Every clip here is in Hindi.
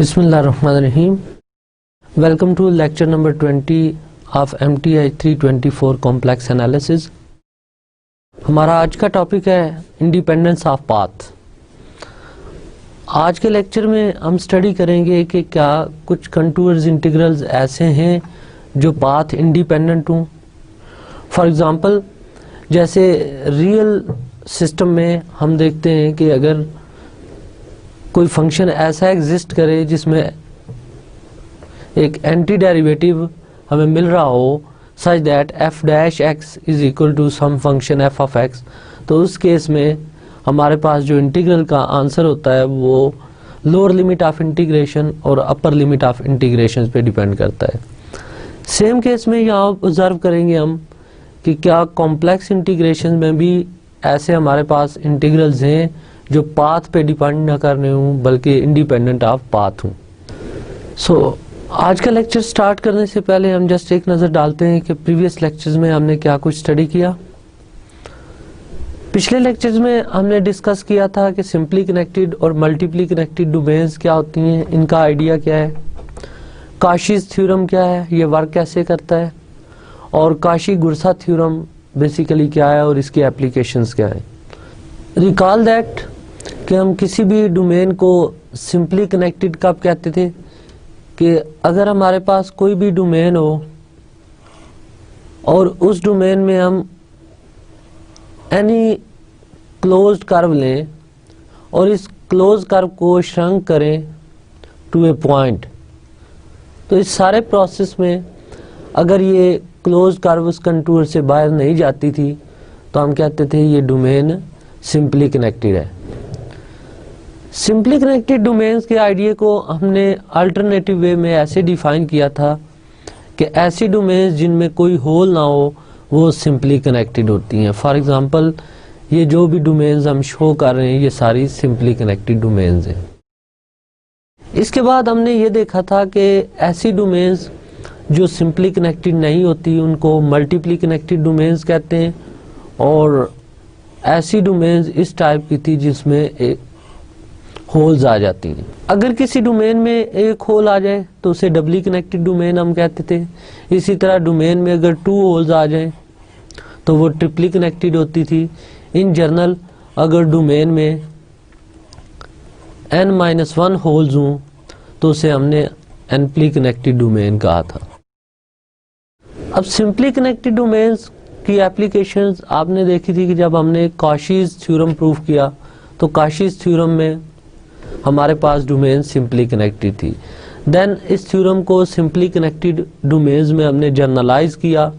बिस्मिल्लाहिर्रहमानिर्रहीम। Welcome to lecture number 20 of MTI 324 complex analysis. हमारा आज का टॉपिक है इंडिपेंडेंस ऑफ पाथ। आज के लेक्चर में हम स्टडी करेंगे कि क्या कुछ कंटूर्स इंटीग्रल्स ऐसे हैं जो पाथ इंडिपेंडेंट हों। फॉर एग्जांपल, जैसे रियल सिस्टम में हम देखते हैं कि अगर कोई फंक्शन ऐसा एग्जिस्ट करे जिसमें एक एंटी डेरिवेटिव हमें मिल रहा हो such that f dash x is equal to some function f of x, तो उस केस में हमारे पास जो इंटीग्रल का आंसर होता है वो लोअर लिमिट ऑफ इंटीग्रेशन और अपर लिमिट ऑफ इंटीग्रेशन पे डिपेंड करता है। सेम केस में यहाँ ऑब्जर्व करेंगे हम कि क्या कॉम्प्लेक्स इंटीग्रेशन में भी ऐसे हमारे पास इंटीग्रल्स हैं जो पाथ पे डिपेंड न करने हूँ बल्कि इंडिपेंडेंट ऑफ पाथ हूँ। सो आज का लेक्चर स्टार्ट करने से पहले हम जस्ट एक नज़र डालते हैं कि प्रीवियस लेक्चर्स में हमने क्या कुछ स्टडी किया। पिछले लेक्चर्स में हमने डिस्कस किया था कि सिंपली कनेक्टेड और मल्टीपली कनेक्टेड डोमेन्स क्या होती हैं, इनका आइडिया क्या है, काशीज़ थ्योरम क्या है, ये वर्क कैसे करता है, और काशी-गुरसा थ्योरम बेसिकली क्या है और इसकी एप्लीकेशंस क्या है। रिकॉल दैट कि हम किसी भी डोमेन को सिंपली कनेक्टेड कब कहते थे कि अगर हमारे पास कोई भी डोमेन हो और उस डोमेन में हम एनी क्लोज्ड कर्व लें और इस क्लोज कर्व को श्रंक करें टू ए पॉइंट, तो इस सारे प्रोसेस में अगर ये क्लोज कर्व उस कंटूर से बाहर नहीं जाती थी तो हम कहते थे ये डोमेन सिंपली कनेक्टेड है। सिंपली कनेक्टेड डोमेन्स के आइडिया को हमने अल्टरनेटिव वे में ऐसे डिफाइन किया था कि ऐसी डोमेन्स जिनमें कोई होल ना हो वो सिंपली कनेक्टेड होती हैं। फॉर एग्जांपल, ये जो भी डोमेन्स हम शो कर रहे हैं ये सारी सिंपली कनेक्टेड डोमेन्स हैं। इसके बाद हमने ये देखा था कि ऐसी डोमेन्स जो सिंपली कनेक्टेड नहीं होती उनको मल्टीपली कनेक्टेड डोमेन्स कहते हैं, और ऐसी डोमेन्स इस टाइप की थी जिसमें एक होल्स आ जाती हैं। अगर किसी डोमेन में एक होल आ जाए तो उसे डबली कनेक्टेड डोमेन हम कहते थे। इसी तरह डोमेन में अगर 2 होल्स आ जाएं तो वो ट्रिपली कनेक्टेड होती थी। इन जनरल अगर डोमेन में n-1 होल्स हों तो उसे हमने nपली कनेक्टेड डोमेन कहा था। अब सिंपली कनेक्टेड डोमेन्स की एप्लीकेशंस आपने देखी थी कि जब हमने काशीज़ थ्योरम प्रूव किया तो काशीज़ थ्योरम में हमारे पास डोमेन सिंपली कनेक्टेड थी। देन इस थ्योरम को सिंपली कनेक्टेड डोमेन्स में हमने जनरलाइज किया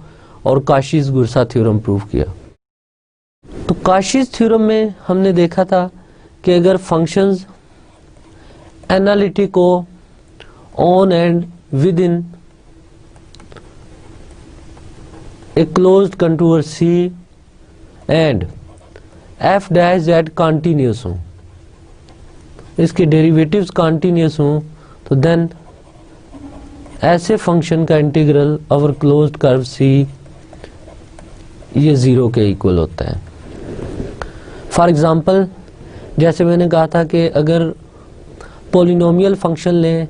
और काशीज़-गुरसा थ्योरम प्रूव किया। तो काशीज़ थ्योरम में हमने देखा था कि अगर फंक्शंस एनालिटिक हो on and with in a closed contour C and f dash z continuous हो, इसके डेरिवेटिव्स कंटिन्यूस हों, तो देन ऐसे फंक्शन का integral over closed curve C ये 0 के इक्वल होता है। फॉर एग्जांपल, जैसे मैंने कहा था कि अगर पॉलिनोमियल फंक्शन लें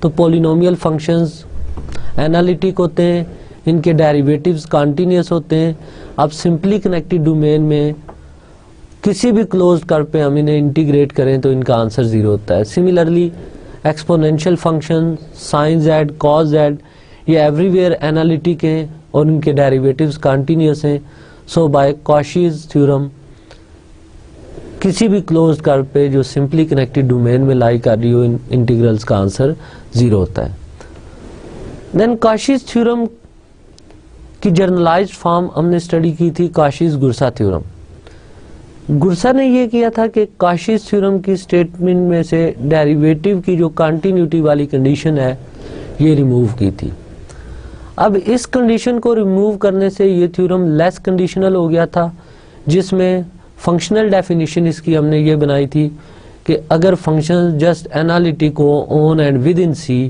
तो पॉलिनोमियल फंक्शंस एनालिटिक होते हैं, इनके डेरिवेटिव्स कंटिन्यूस होते हैं। अब सिंपली कनेक्टेड डोमेन में किसी भी क्लोज्ड कर्व पे हम इन्हें इंटीग्रेट करें तो इनका आंसर 0 होता है। Similarly exponential function sine z, cos z ये एवरीवेयर एनालिटिक हैं और इनके डेरिवेटिव्स कंटिन्यूस हैं। सो बाय काशीज़ थ्योरम किसी भी क्लोज्ड कर्व पे जो सिंपली कनेक्टेड डोमेन में लाई कर रही हो इंटीग्रल्स का आंसर 0 होता है। देन काशीज़ थ्योरम की जर्नलाइज्ड फॉर्म हमने स्टडी की थी काशीज़-गुरसा थ्योरम। गुरसा ने ये किया था कि काशीज़ थ्योरम की स्टेटमेंट में से डेरिवेटिव की जो कंटिन्यूटी वाली कंडीशन है ये रिमूव की थी। अब इस कंडीशन को रिमूव करने से ये थ्योरम लेस कंडीशनल हो गया था, जिसमें फंक्शनल डेफिनेशन इसकी हमने ये बनाई थी कि अगर फंक्शन जस्ट एनालिटिक हो on and with in C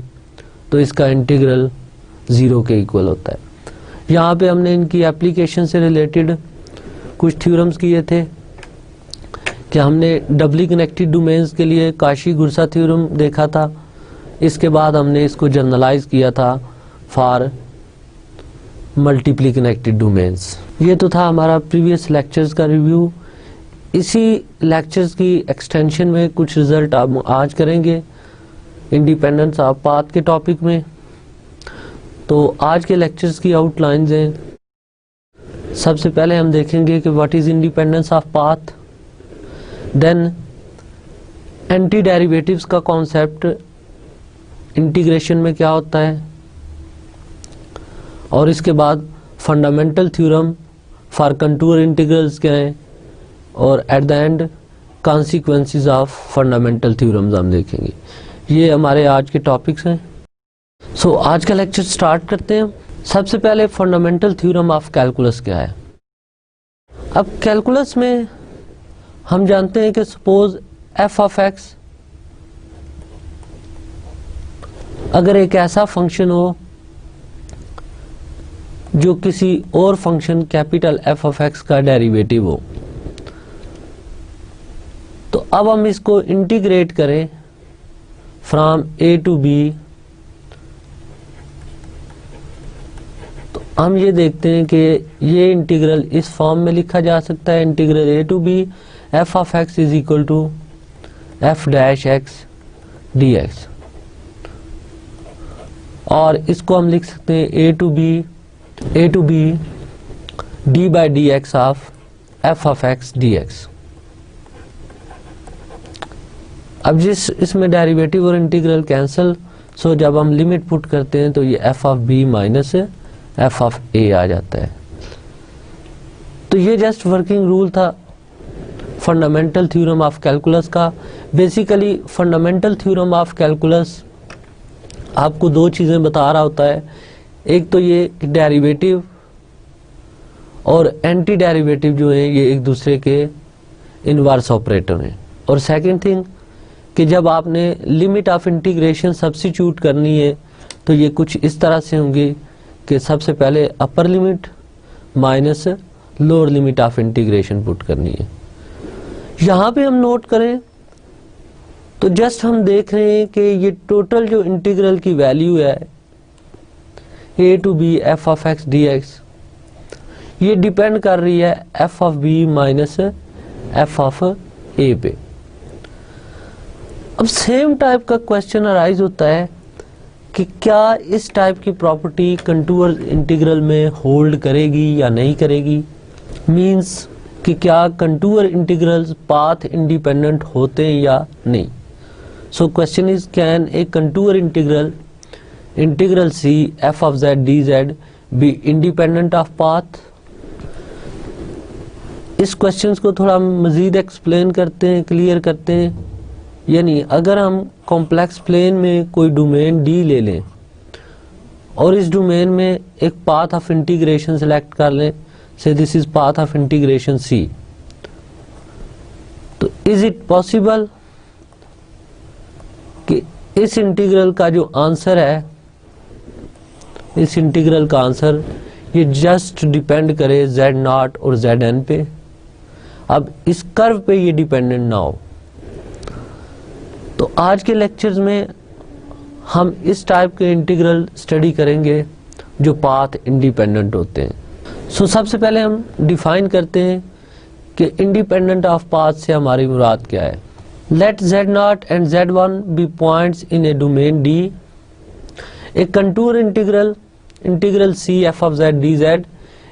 तो इसका इंटीग्रल 0 के इक्वल होता है। यहाँ पे हमने इनकी एप्लीकेशन से रिलेटेड कुछ थ्योरम्स किए थे कि हमने डबली कनेक्टेड डोमेन्स के लिए काशी-गुरसा थ्योरम देखा था, इसके बाद हमने इसको जनरलाइज किया था फॉर मल्टीपली कनेक्टेड डोमेन्स। ये तो था हमारा प्रीवियस लेक्चर्स का रिव्यू। इसी लेक्चर्स की एक्सटेंशन में कुछ रिजल्ट आप आज करेंगे इंडिपेंडेंस ऑफ पाथ के टॉपिक में। तो आज के लेक्चर्स की आउटलाइंस हैं। सबसे पहले हम देखेंगे कि what is independence of path, then anti derivatives का कॉन्सेप्ट इंटीग्रेशन में क्या होता है, और इसके बाद fundamental theorem for contour integrals क्या हैं, और at the end consequences of fundamental theorems हम देखेंगे। ये हमारे आज के टॉपिक्स हैं। सो आज का लेक्चर स्टार्ट करते हैं। सबसे पहले फंडामेंटल थ्योरम ऑफ कैलकुलस क्या है। अब कैलकुलस में हम जानते हैं कि सपोज एफ ऑफ एक्स अगर एक ऐसा फंक्शन हो जो किसी और function capital F of x का डेरिवेटिव हो, तो अब हम इसको इंटीग्रेट करें फ्रॉम ए टू बी, तो हम ये देखते हैं कि ये इंटीग्रल इस फॉर्म में लिखा जा सकता है, integral a to b f of x is equal to f dash x d x, और इसको हम लिख सकते हैं a to b d by d x of f of x d x. अब जिस इसमें डेरिवेटिव और इंटीग्रल कैंसिल, सो जब हम लिमिट पुट करते हैं तो ये f of b minus F of a आ जाता है। तो ये जस्ट वर्किंग रूल था फंडामेंटल थ्योरम ऑफ कैलकुलस का। Basically fundamental theorem of calculus आपको दो चीज़ें बता रहा होता है। एक तो ये डेरिवेटिव और एंटी डेरिवेटिव जो है ये एक दूसरे के इनवर्स ऑपरेटर हैं, और सेकंड थिंग कि जब आपने लिमिट ऑफ इंटीग्रेशन सब्स्टिट्यूट करनी है तो ये कुछ इस तरह से होंगी कि सबसे पहले upper limit minus lower limit of integration put करनी है। यहाँ पे हम नोट करें तो जस्ट हम देख रहे हैं कि ये टोटल जो इंटीग्रल की वैल्यू है a to b f of x d x, ये डिपेंड कर रही है f of b minus F of a पे। अब सेम टाइप का क्वेश्चन अराइज होता है कि क्या इस टाइप की प्रॉपर्टी कंटूर इंटीग्रल में होल्ड करेगी या नहीं करेगी। मींस कि क्या कंटूर इंटीग्रल्स पाथ इंडिपेंडेंट होते हैं या नहीं। So question is can a contour integral C F of Z D Z be independent of path. इस क्वेश्चन को थोड़ा मजीद एक्सप्लेन करते हैं, क्लियर करते हैं। यानी अगर हम कॉम्प्लेक्स प्लेन में कोई डोमेन डी ले लें और इस डोमेन में एक पाथ ऑफ इंटीग्रेशन सेलेक्ट कर लें, say this is path of integration C, तो इज इट पॉसिबल कि इस इंटीग्रल का जो आंसर है, इस इंटीग्रल का आंसर ये जस्ट डिपेंड करे जेड नॉट और जेड एन पे। अब इस कर्व पे ये डिपेंडेंट ना हो। तो आज के लेक्चर्स में हम इस टाइप के इंटीग्रल स्टडी करेंगे जो पाथ इंडिपेंडेंट होते हैं। सो सबसे पहले हम डिफाइन करते हैं कि इंडिपेंडेंट ऑफ पाथ से हमारी मुराद क्या है। Let z0 and z1 be points in a domain D. A contour integral C f of z dz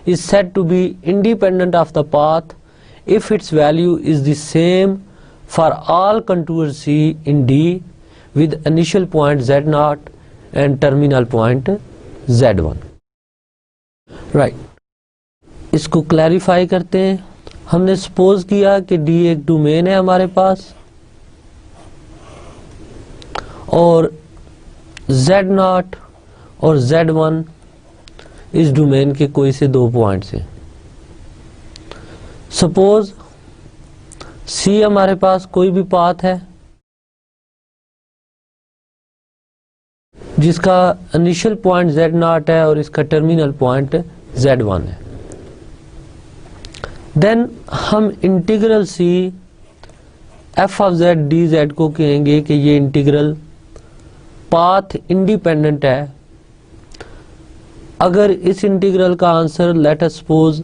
is said to be independent of the path if its value is the same for all contours C in D with initial point z0 and terminal point z1. Right. इसको क्लैरिफाई करते हैं। हमने सपोज किया कि D एक डोमेन है हमारे पास और z0 और z1 इस डोमेन के कोई से दो पॉइंट्स हैं। सपोज C हमारे पास कोई भी पाथ है जिसका इनिशियल पॉइंट z0 है और इसका टर्मिनल पॉइंट z1 है। देन हम integral C f of z dz को कहेंगे कि ये इंटीग्रल पाथ इंडिपेंडेंट है, अगर इस इंटीग्रल का आंसर लेट अस सपोज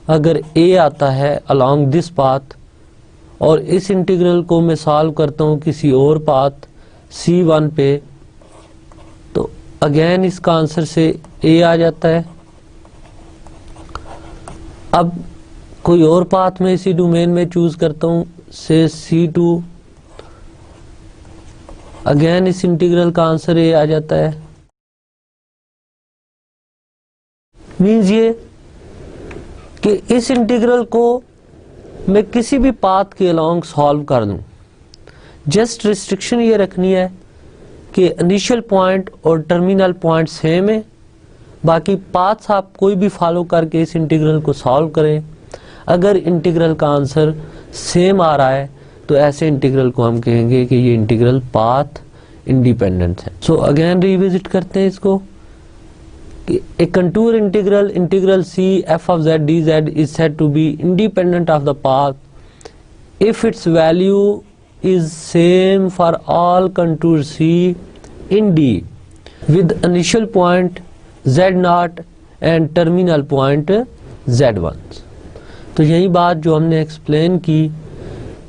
अगर a आता है अलोंग दिस पाथ और इस इंटीग्रल को मैं सॉल्व करता हूँ किसी और पाथ C1 पे, तो अगेन इसका आंसर से a आ जाता है। अब कोई और पाथ में इसी डोमेन में चूज करता हूँ से C2, अगेन इस इंटीग्रल का आंसर a आ जाता है। मीन्स ये कि इस इंटीग्रल को मैं किसी भी पाथ के अलोंग सॉल्व कर दूं, जस्ट रिस्ट्रिक्शन ये रखनी है कि इनिशियल पॉइंट और टर्मिनल पॉइंट सेम है, बाकी पाथ्स आप कोई भी फॉलो करके इस इंटीग्रल को सॉल्व करें। अगर इंटीग्रल का आंसर सेम आ रहा है तो ऐसे इंटीग्रल को हम कहेंगे कि ये इंटीग्रल पाथ इंडिपेंडेंट है। सो अगेन रिविजिट करते हैं इसको। A contour integral C f of z dz is said to be independent of the path if its value is same for all contour C in D with initial point z0 and terminal point z1। तो यही बात जो हमने एक्सप्लेन की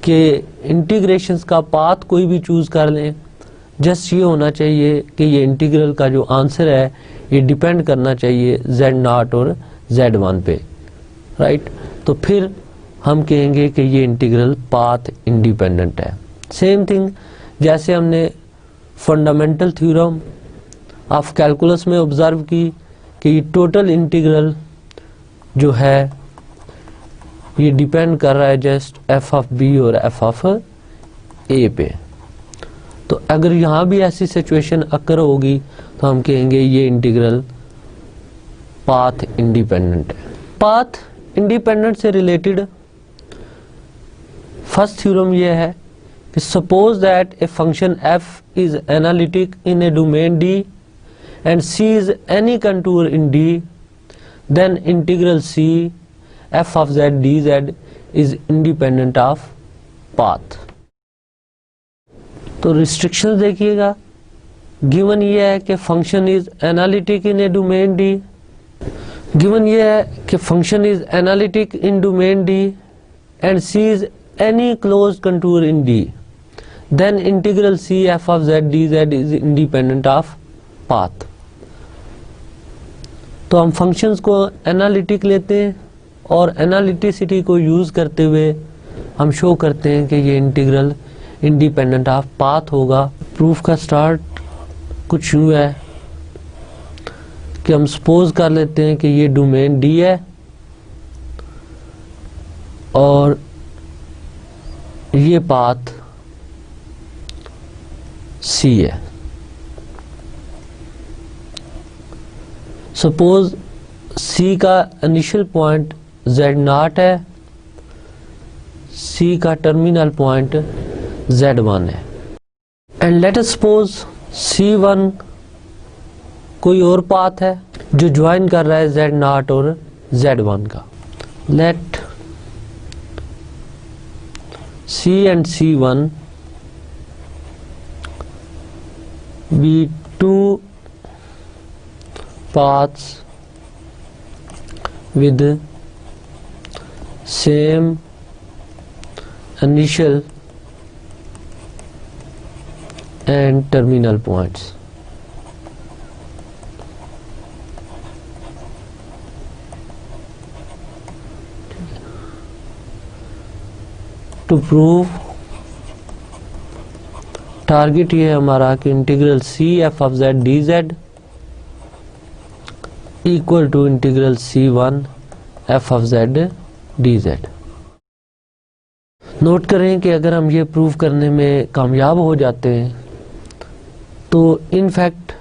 कि इंटीग्रेशंस का पाथ कोई भी चूज कर लें, जस्ट ये होना चाहिए कि ये इंटीग्रल का जो आंसर है ये डिपेंड करना चाहिए z0 और z1 पे, राइट। तो फिर हम कहेंगे कि ये इंटीग्रल पाथ इंडिपेंडेंट है। सेम थिंग जैसे हमने फंडामेंटल थ्योरम ऑफ कैलकुलस में ऑब्जर्व की कि टोटल इंटीग्रल जो है ये डिपेंड कर रहा है जस्ट f ऑफ b और f ऑफ a पे। तो अगर यहाँ भी ऐसी सिचुएशन अकर होगी तो हम कहेंगे ये इंटीग्रल पाथ इंडिपेंडेंट है। पाथ इंडिपेंडेंट से रिलेटेड फर्स्ट थ्योरम ये है कि suppose that a function f is analytic in a domain D and C is any contour in D, then integral C f of z dz is independent of path. तो रिस्ट्रिक्शंस देखिएगा, गिवन ये है कि function is analytic in a domain D, given ये है कि function is analytic in domain D and C is any closed contour in D, then integral C F of Z D Z is independent of path. तो हम फंक्शंस को एनालिटिक लेते हैं और एनालिटिसिटी को यूज करते हुए हम शो करते हैं कि ये इंटीग्रल इंडिपेंडेंट ऑफ पाथ होगा। प्रूफ का स्टार्ट कुछ यूं है कि हम सपोज कर लेते हैं कि ये डोमेन डी है और ये पाथ सी है। सपोज सी का इनिशियल पॉइंट z0 है, सी का टर्मिनल पॉइंट z1 है and let us suppose C1 कोई और पाथ है जो ज्वाइन कर रहा है z0 और z1 का। Let C and C1 be two paths with same initial and terminal points. To prove target ये है हमारा कि integral C F of Z D Z equal to integral C1 F of Z D Z. Note करें कि अगर हम ये प्रूव करने में कामयाब हो जाते हैं तो इनफैक्ट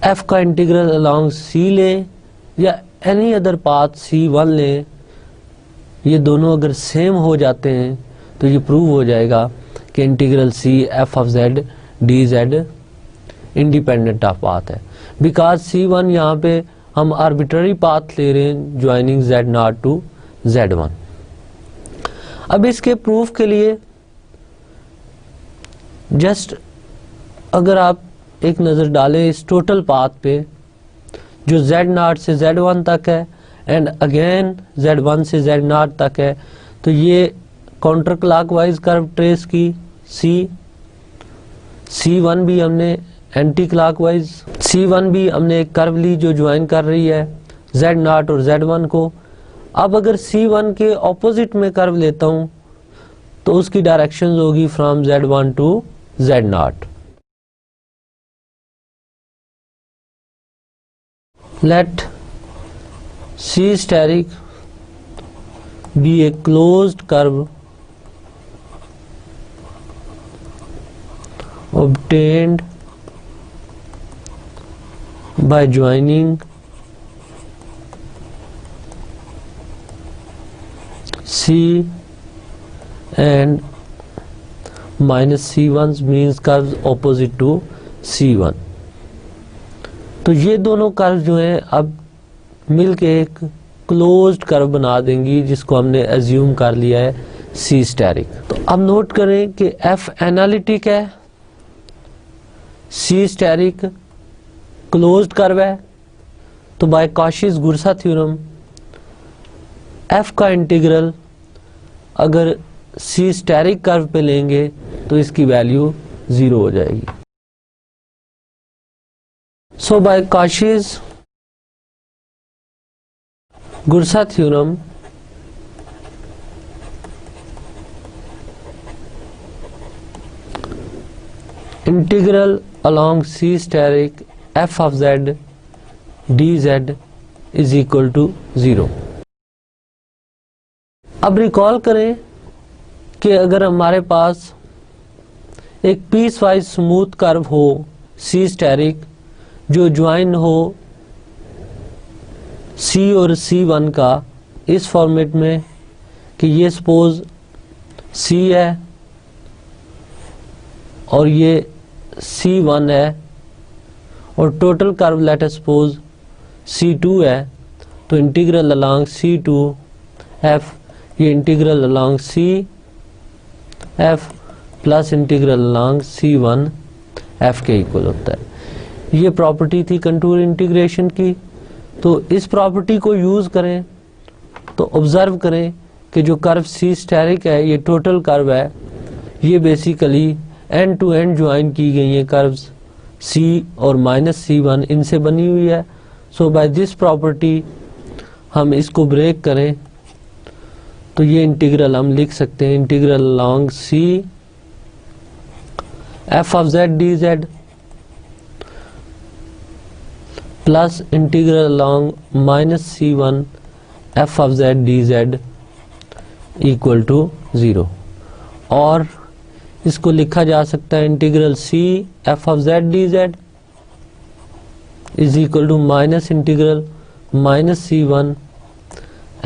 f का इंटीग्रल अलोंग c लें या एनी अदर पाथ C1 लें, ये दोनों अगर सेम हो जाते हैं तो ये प्रूव हो जाएगा कि integral c f of z D z independent of path है, बिकॉज C1 यहाँ पे हम आर्बिट्ररी पाथ ले रहे हैं ज्वाइनिंग z0 टू z1। अब इसके प्रूफ के लिए जस्ट अगर आप एक नज़र डालें इस टोटल पाथ पे जो Z0 से Z1 तक है एंड अगेन Z1 से Z0 तक है, तो ये काउंटर क्लॉकवाइज कर्व ट्रेस की C1 भी हमने एंटी क्लॉकवाइज, C1 भी हमने एक कर्व ली जो ज्वाइन कर रही है Z0 और Z1 को। अब अगर C1 के ऑपोजिट में कर्व लेता हूँ तो उसकी डायरेक्शन होगी from Z1 to Z0। Let C steric be a closed curve obtained by joining C and minus C1 means curves opposite to C1। तो ये दोनों कर्व जो हैं अब मिलके एक क्लोज्ड कर्व बना देंगी जिसको हमने एज्यूम कर लिया है C स्टेरिक। तो अब नोट करें कि F एनालिटिक है, C स्टेरिक क्लोज्ड कर्व है, तो बाय कॉशीस-गुरसा थ्योरम F का इंटीग्रल अगर C स्टेरिक कर्व पे लेंगे तो इसकी वैल्यू 0 हो जाएगी। So by Cauchy-Gursa theorem, integral along C steric f of z dz is equal to 0। अब रिकॉल करें कि अगर हमारे पास एक पीस वाइज स्मूथ कर्व हो C स्टेरिक जो ज्वाइन हो C और C1 का इस फॉर्मेट में कि ये सपोज C है और ये C1 है और total curve let us suppose C2 है, तो इंटीग्रल अलोंग C2 F ये integral along C F plus integral along C1 F के इक्वल होता है। ये प्रॉपर्टी थी कंटूर इंटीग्रेशन की। तो इस प्रॉपर्टी को यूज़ करें तो ऑब्जर्व करें कि जो कर्व C स्टेरिक है ये टोटल कर्व है, ये basically end to end join की गई हैं कर्व्स C और माइनस C1 इनसे बनी हुई है। सो बाय दिस प्रॉपर्टी हम इसको ब्रेक करें तो ये इंटीग्रल हम लिख सकते हैं integral along C f of z dz plus integral along minus C1 f of z dz equal to 0। और इसको लिखा जा सकता है integral C f of z dz is equal to minus integral minus C1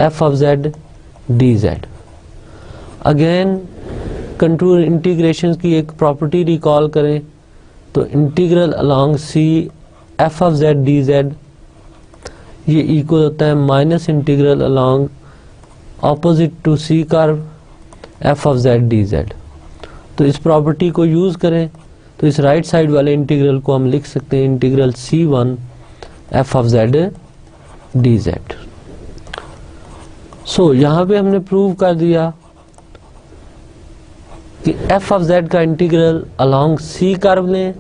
f of z dz। Again contour integration की एक प्रॉपर्टी रिकॉल करें तो integral along C f of z dz ये इक्वल होता है minus integral along opposite to C curve f of z dz। तो इस प्रॉपर्टी को यूज़ करें तो इस राइट साइड वाले इंटीग्रल को हम लिख सकते हैं integral C1 f of z dz। सो यहाँ पे हमने प्रूव कर दिया कि f ऑफ z का इंटीग्रल अलोंग C कर्व लें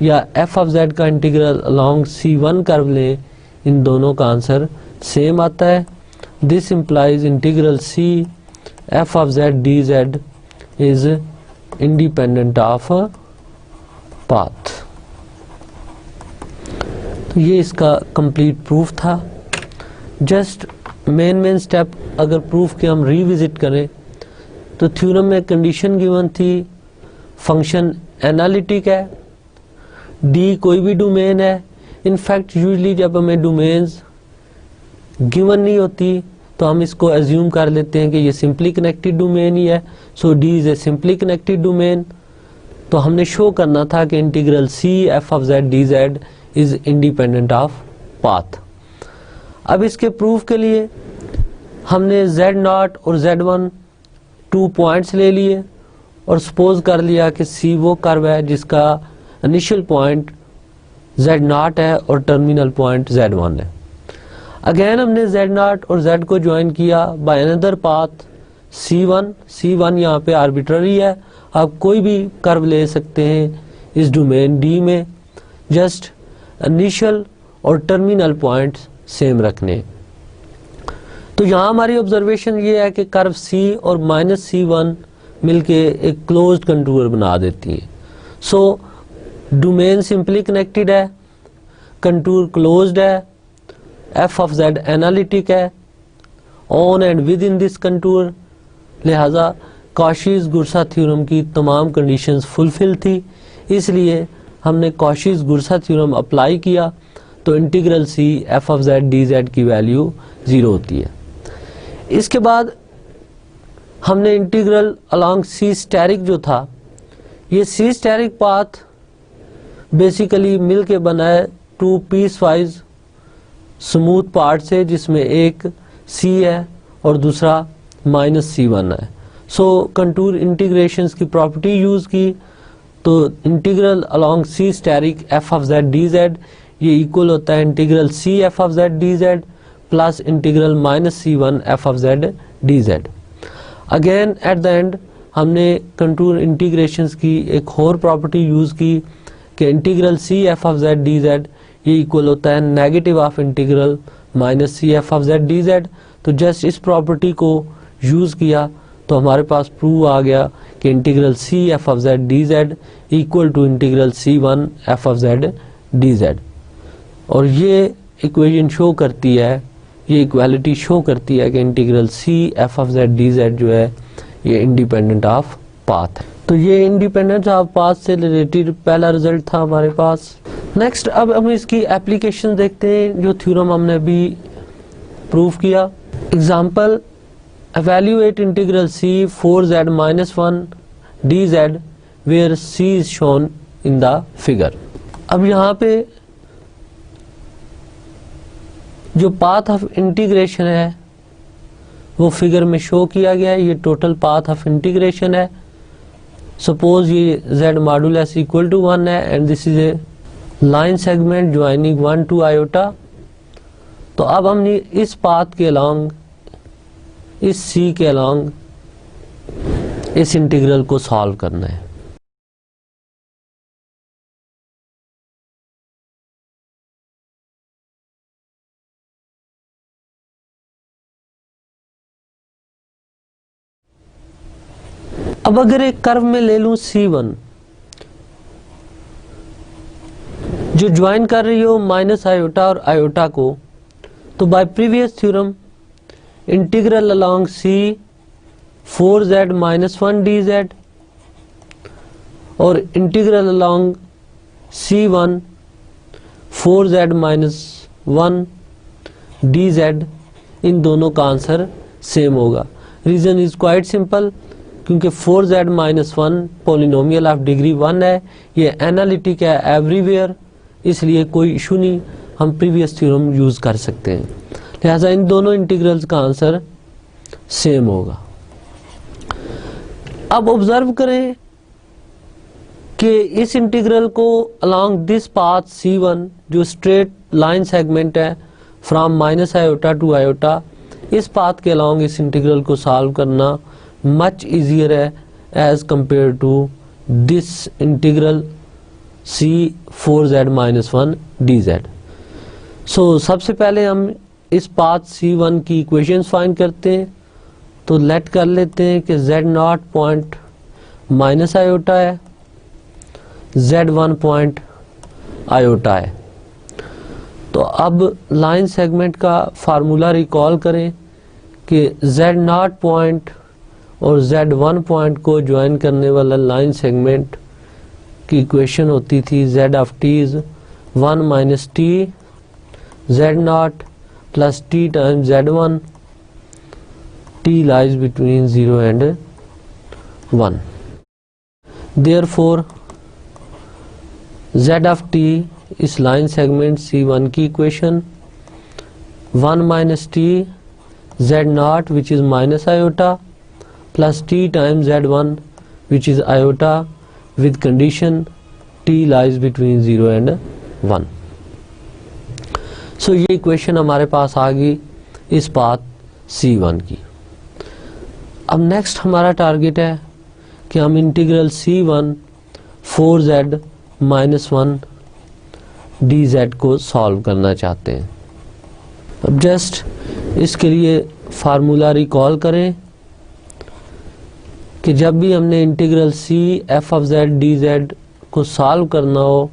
या f ऑफ z का इंटीग्रल अलोंग C1 कर्व लें, इन दोनों का आंसर सेम आता है। This implies integral C f of z dz is independent of path. तो ये इसका कंप्लीट प्रूफ था। जस्ट मेन स्टेप अगर प्रूफ के हम रिविजिट करें तो थ्योरम में कंडीशन गिवन थी फंक्शन एनालिटिक है, डी कोई भी डोमेन है। इनफैक्ट यूजली जब हमें डोमेन्स गिवन नहीं होती तो हम इसको एज्यूम कर लेते हैं कि ये सिंपली कनेक्टेड डोमेन ही है। So D is a simply connected domain. तो हमने शो करना था कि integral C f of z dz is independent of path. अब इसके प्रूफ के लिए हमने Z0 और Z1 2 पॉइंट्स ले लिए और सपोज कर लिया कि C वो कर्व है जिसका इनिशियल पॉइंट z0 है और टर्मिनल पॉइंट z1 है। अगेन हमने z0 और z को ज्वाइन किया बाय अनदर पाथ c1 यहाँ पे आर्बिट्ररी है, आप कोई भी कर्व ले सकते हैं इस डोमेन D में, जस्ट इनिशियल और टर्मिनल पॉइंट्स सेम रखने। तो यहाँ हमारी ऑब्जर्वेशन ये है कि कर्व C और -c1 मिलके एक क्लोज्ड कंटूर बना देती है। सो डोमेन सिंपली कनेक्टेड है, कंटूर क्लोज्ड है, f ऑफ z एनालिटिक है on and with in this contour, लिहाजा कॉशीज़-गुरसा थ्योरम की तमाम कंडीशंस फुलफिल थी, इसलिए हमने कॉशीज़-गुरसा थ्योरम अप्लाई किया तो integral c f of z dz की वैल्यू 0 होती है। इसके बाद हमने इंटीग्रल अलोंग c स्टेरिक जो था, ये c स्टेरिक पाथ बेसिकली मिल के बना है two piece wise smooth part से, जिसमें एक c है और दूसरा -c1 है। सो कंटूर इंटीग्रेशंस की प्रॉपर्टी यूज़ की तो integral along c asterisk f of z dz ये इक्वल होता है integral c f of z dz plus integral -c1 f of z dz। Again at the end हमने कंटूर इंटीग्रेशंस की एक और प्रॉपर्टी यूज़ की कि integral c f of z dz ये इक्वल होता है negative of integral -c f of z dz। तो जस्ट इस प्रॉपर्टी को यूज़ किया तो हमारे पास प्रूव आ गया कि integral c f of z dz equal to integral c1 f of z dz। और ये इक्वेशन शो करती है, ये इक्वालिटी शो करती है कि integral c f of z dz जो है ये इंडिपेंडेंट ऑफ पाथ है। तो ये इंडिपेंडेंस ऑफ पाथ से रिलेटेड पहला रिजल्ट था हमारे पास। नेक्स्ट अब हम इसकी एप्लीकेशन देखते हैं जो थ्योरम हमने अभी प्रूव किया। Example, evaluate integral c 4z minus 1 dz where c is shown in the figure। अब यहाँ पे जो पाथ ऑफ इंटीग्रेशन है वो फिगर में शो किया गया है, ये टोटल पाथ ऑफ इंटीग्रेशन है। सपोज ये z मॉडुलस इक्वल टू 1 है and this is a line segment joining 1 to iota। तो अब हमने इस पाथ के अलोंग, इस c के अलोंग इस इंटीग्रल को सॉल्व करना है। अब अगर एक कर्व में ले लूं c1 जो ज्वाइन कर रही हो माइनस आयोटा और आयोटा को, तो bye previous theorem integral along c 4z minus 1 dz और integral along c1 4z minus 1 dz, इन दोनों का आंसर सेम होगा। रीजन इज क्वाइट सिंपल, क्योंकि 4z minus 1 polynomial of degree 1 है, ये एनालिटिक है एवरीवेयर, इसलिए कोई इशू नहीं, हम प्रीवियस थ्योरम यूज कर सकते हैं। लिहाजा इन दोनों इंटीग्रल्स का आंसर सेम होगा। अब ऑब्जर्व करें कि इस इंटीग्रल को अलोंग दिस पाथ c1 जो स्ट्रेट लाइन सेगमेंट है from minus iota to iota, इस पाथ के अलोंग इस इंटीग्रल को सॉल्व करना मच इजियर है as compare to this integral c 4z minus 1 dz। So सबसे पहले हम इस पाथ c1 की इक्वेशंस फाइंड करते हैं। तो लेट कर लेते हैं कि z0 पॉइंट माइनस आयोटा है, z1 पॉइंट आयोटा है। तो अब लाइन सेगमेंट का फार्मूला रिकॉल करें कि z0 पॉइंट और z1 पॉइंट को ज्वाइन करने वाला लाइन सेगमेंट की इक्वेशन होती थी z of t is 1 minus t z0 plus t times z1, t lies between 0 and 1। Therefore z of t इस लाइन सेगमेंट c1 की equation 1 minus t z0 which is minus iota plus t times z1 which is iota with condition t lies between 0 and 1। सो ये इक्वेशन हमारे पास आ गई इस पाथ C1 की। अब नेक्स्ट हमारा टारगेट है कि हम इंटीग्रल C1 4z - 1 dz को सॉल्व करना चाहते हैं। अब जस्ट इसके लिए फार्मूला रिकॉल करें कि जब भी हमने integral C f of z dz को सॉल्व करना हो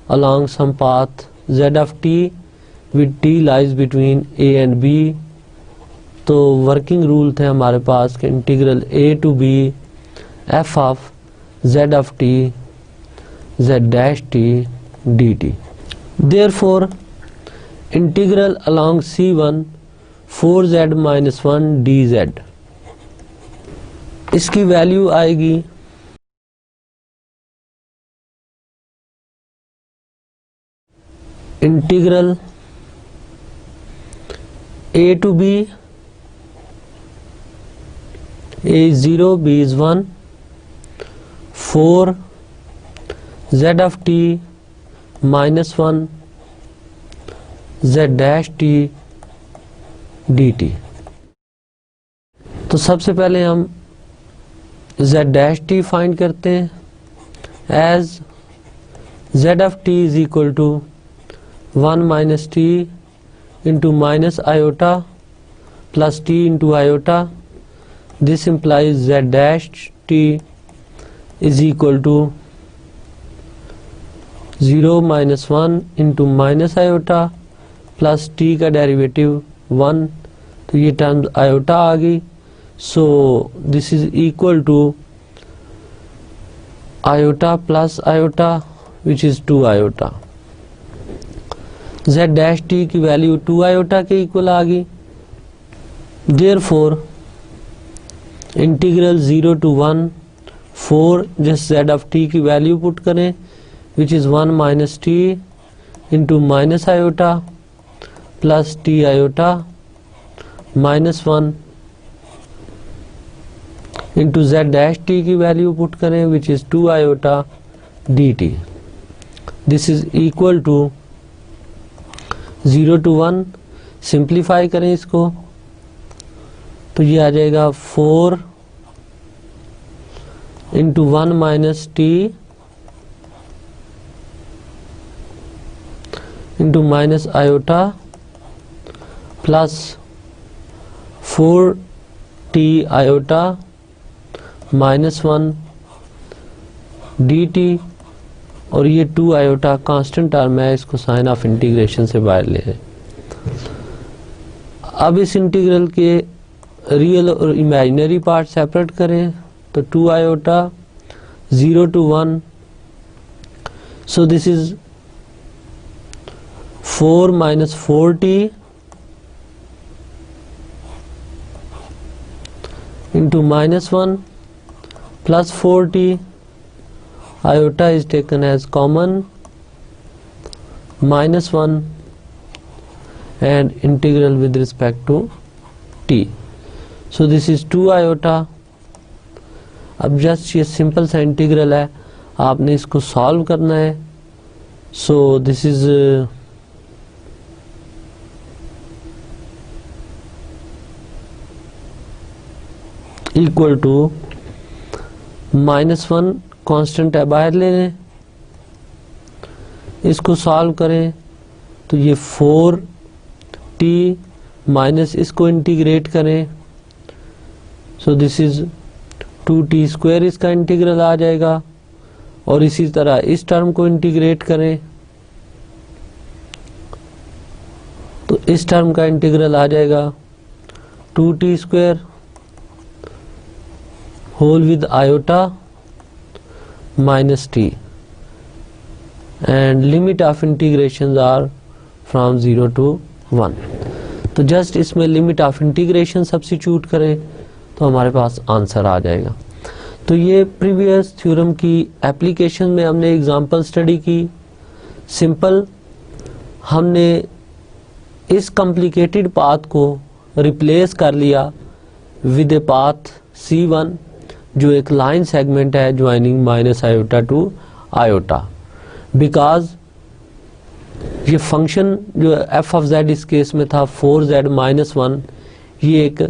along some path z of t with t lies between a and b, तो वर्किंग रूल थे हमारे पास कि integral a to b f of z of t z dash t dt। Therefore integral along C1 4z - 1 dz, इसकी वैल्यू आएगी integral a to b, a is 0, b is 1, 4 z of t minus 1 z dash t dt। तो सबसे पहले हम z dash t फाइंड करते हैं as z of t is equal to 1 minus t into minus iota plus t into iota। This implies z dash t is equal to 0 minus 1 into minus iota plus t का डेरिवेटिव 1, तो ये टर्म आयोटा आ गई। So this is equal to iota plus iota which is 2 iota. z dash t की वैल्यू 2 आयोटा के इक्वल आ गई। Therefore integral 0 to 1 4 just z of t की वैल्यू पुट करें which is 1 minus t into minus iota plus t iota minus 1 into z dash t की वैल्यू पुट करें which is 2 iota dt। This is equal to 0 to 1। Simplify करें इसको तो ये आ जाएगा 4 into 1 minus t into minus iota plus 4t iota minus 1 dt, और ये 2 आयोटा कांस्टेंट टर्म है, इसको साइन ऑफ इंटीग्रेशन से बाहर ले आए। अब इस इंटीग्रल के रियल और इमेजिनरी पार्ट सेपरेट करें तो 2 iota 0 to 1, so this is 4 minus 4t into minus 1 plus 4t, iota is taken as common, minus 1 and integral with respect to t, so this is 2 iota। अब जस्ट ये सिंपल सा इंटीग्रल है, आपने इसको सॉल्व करना है। So this is equal to minus 1 constant है, बाहर ले लें, इसको सॉल्व करें तो ये 4t माइनस इसको इंटीग्रेट करें, so this is 2t square, इसका इंटीग्रल आ जाएगा। और इसी तरह इस टर्म को इंटीग्रेट करें तो इस टर्म का इंटीग्रल आ जाएगा 2t square whole with iota minus t, and limit of integration are from 0 to 1। तो जस्ट इसमें लिमिट ऑफ इंटीग्रेशन सब्स्टिट्यूट करें तो हमारे पास आंसर आ जाएगा। तो ये प्रीवियस थ्योरम की एप्लीकेशन में हमने एग्जांपल स्टडी की। सिंपल हमने इस कॉम्प्लिकेटेड पाथ को रिप्लेस कर लिया विद ए पाथ C1 जो एक लाइन सेगमेंट है joining minus iota to iota, because ये फंक्शन जो एफ ऑफ जेड इस केस में था 4z-1, ये एक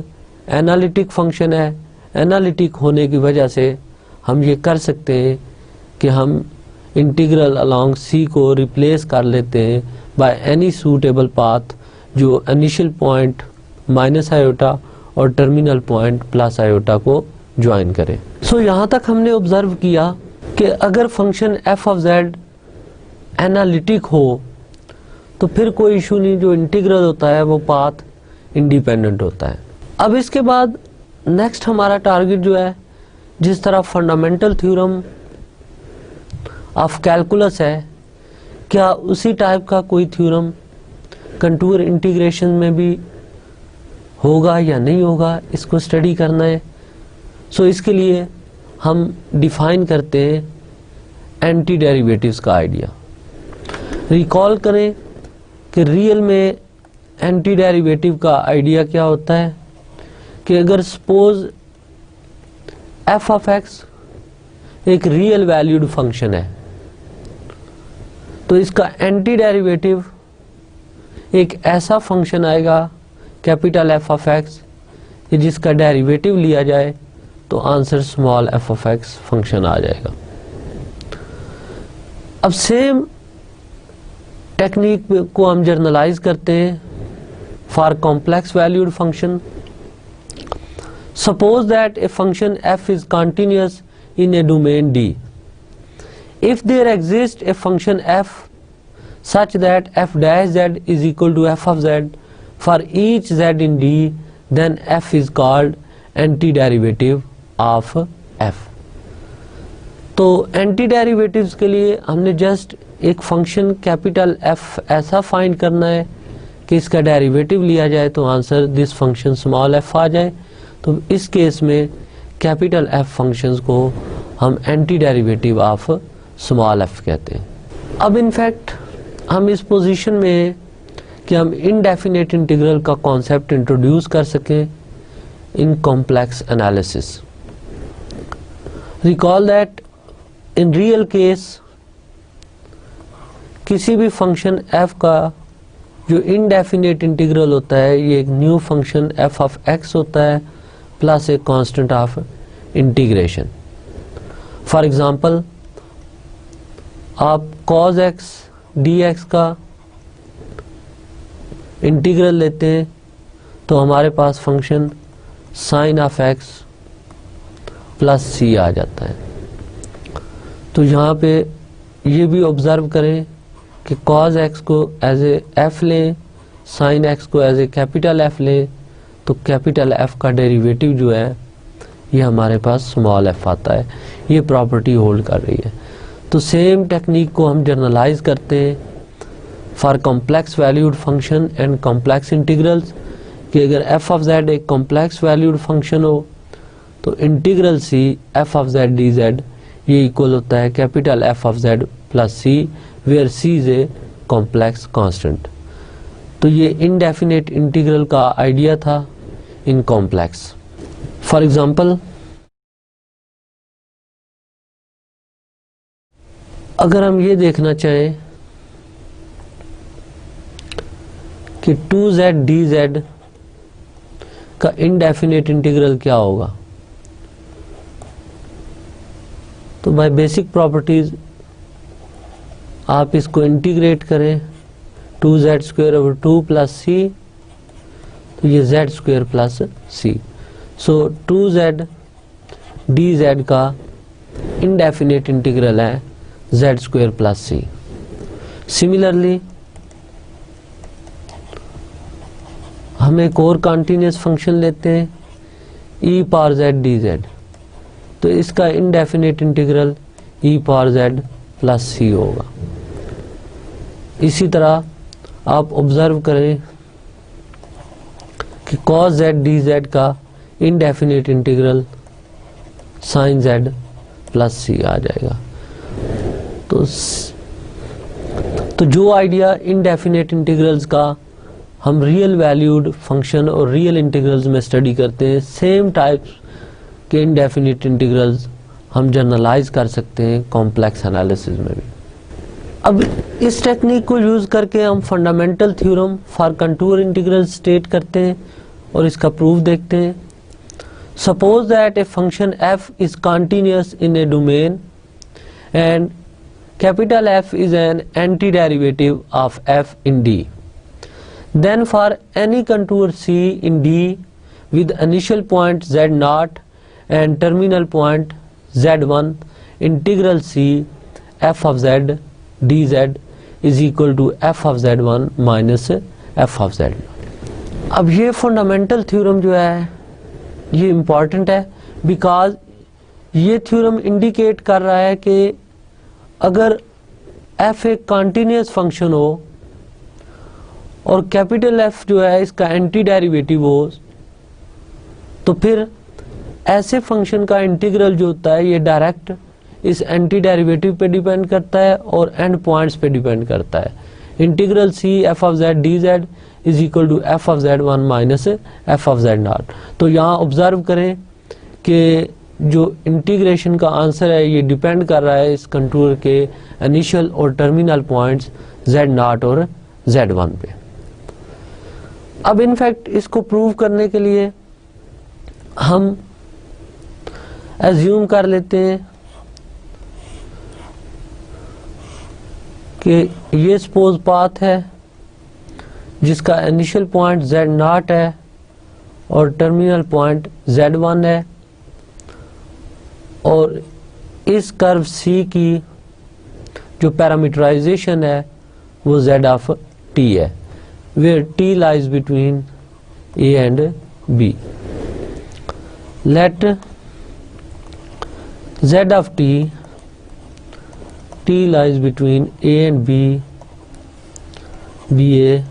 एनालिटिक फंक्शन है। एनालिटिक होने की वजह से हम ये कर सकते हैं कि हम इंटीग्रल अलोंग सी को रिप्लेस कर लेते हैं बाय एनी सूटेबल पाथ जो इनिशियल पॉइंट माइनस आयोटा और टर्मिनल पॉइंट प्लस आयोटा को ज्वाइन करे। सो यहाँ तक हमने ऑब्जर्व किया कि अगर function F of Z analytic हो तो फिर कोई इशू नहीं, जो इंटीग्रल होता है वो पाथ इंडिपेंडेंट होता है। अब इसके बाद नेक्स्ट हमारा टारगेट जो है, जिस तरह फंडामेंटल थ्योरम ऑफ कैलकुलस है, क्या उसी टाइप का कोई थ्योरम कंटूर इंटीग्रेशन में भी होगा या नहीं होगा, इसको स्टडी करना है। सो इसके लिए हम डिफाइन करते हैं एंटी डेरिवेटिव्स का आइडिया। रिकॉल करें कि रियल में एंटी डेरिवेटिव का आइडिया क्या होता है कि अगर सपोज एफ ऑफ एक्स एक रियल वैल्यूड फंक्शन है तो इसका एंटी डेरिवेटिव एक ऐसा फंक्शन आएगा कैपिटल एफ ऑफ एक्स जिसका डेरिवेटिव लिया जाए तो answer small f of x function आ जाएगा। अब सेम टेक्निक को हम जर्नलाइज करते हैं for complex valued function. Suppose that a function f is continuous in a domain D. If there exists a function f such that f dash z is equal to f of z for each z in D, then f is called antiderivative of f. तो एंटी डेरिवेटिव्स के लिए हमने जस्ट एक फंक्शन कैपिटल f ऐसा फाइंड करना है कि इसका डेरिवेटिव लिया जाए तो answer this function small f आ जाए। तो इस केस में कैपिटल f फंक्शंस को हम anti derivative of small f कहते हैं। अब इनफैक्ट हम इस पोजीशन में हैं कि हम इनडेफिनेट इंटीग्रल का कॉन्सेप्ट इंट्रोड्यूस कर सकें in complex analysis. Recall that in real case किसी भी फंक्शन f का जो इनडेफिनेट इंटीग्रल होता है ये एक new function f of x होता है plus a constant of integration. For example आप cos x dx का इंटीग्रल लेते हैं तो हमारे पास function sine of x plus C आ जाता है। तो यहाँ पे ये भी ऑब्जर्व करें कि cos x को एज ए f लें, साइन x को एज ए कैपिटल F लें तो कैपिटल F का डेरिवेटिव जो है ये हमारे पास स्मॉल f आता है। ये प्रॉपर्टी होल्ड कर रही है। तो सेम टेक्निक को हम जर्नलाइज करते हैं for complex valued function and complex integrals कि अगर f ऑफ z एक कॉम्प्लेक्स वैल्यूड फंक्शन हो तो integral c f of z dz ये इक्वल होता है capital F of z plus c where c is a complex constant. तो ये इनडेफिनेट इंटीग्रल का आइडिया था इन कॉम्प्लेक्स। फॉर एग्जांपल अगर हम ये देखना चाहें कि 2z dz का इनडेफिनेट इंटीग्रल क्या होगा तो बाय बेसिक प्रॉपर्टीज आप इसको इंटीग्रेट करें 2z स्क्वायर ओवर 2 प्लस सी तो ये z स्क्वायर प्लस सी। सो 2z dz का इनडेफिनेट इंटीग्रल है z स्क्वायर प्लस सी। सिमिलरली हम एक और कॉन्टिन्यूस फंक्शन लेते हैं e पावर z dz तो इसका indefinite integral e power z plus C होगा। इसी तरह आप ऑब्जर्व करें कि cos z dz का indefinite integral sin z plus C आ जाएगा। तो जो आइडिया इनडेफिनेट इंटीग्रल्स का हम रियल वैल्यूड फंक्शन और रियल इंटीग्रल्स में स्टडी करते हैं, सेम टाइप्स के इनडेफिनेट इंटीग्रल्स हम जनरलाइज कर सकते हैं कॉम्प्लेक्स एनालिसिस में भी। अब इस टेक्निक को यूज़ करके हम fundamental theorem for contour integral state करते हैं और इसका प्रूफ देखते हैं। Suppose that a function f is continuous in a domain and capital F is an antiderivative of f in D. Then for any contour C in D with initial point z0 and terminal point z1, integral C f of z dz is equal to f of z1 minus f of z0. अब ये फंडामेंटल थ्योरम जो है ये इम्पॉर्टेंट है, बिकॉज ये थ्योरम इंडिकेट कर रहा है कि अगर f एक कॉन्टिन्यूस फंक्शन हो और कैपिटल F जो है इसका एंटी डेरिवेटिव हो, तो फिर ऐसे फंक्शन का इंटीग्रल जो होता है ये डायरेक्ट इस एंटी डेरिवेटिव पे डिपेंड करता है और एंड पॉइंट्स पे डिपेंड करता है। Integral C f of z dz is equal to f of z1 minus f of z0। तो यहाँ ऑब्जर्व करें कि जो इंटीग्रेशन का आंसर है ये डिपेंड कर रहा है इस कंटूर के इनिशियल और टर्मिनल पॉइंट्स z0 और z1 पे। अब इनफैक्ट इसको प्रूव करने के लिए हम एज्यूम कर लेते हैं कि ये सपोज पाथ है जिसका इनिशियल पॉइंट z0 है और टर्मिनल पॉइंट z1 है, और इस कर्व C की जो पैरामीटराइजेशन है वो z ऑफ t है, where t lies between A and B. Let z of t lies between A and B be a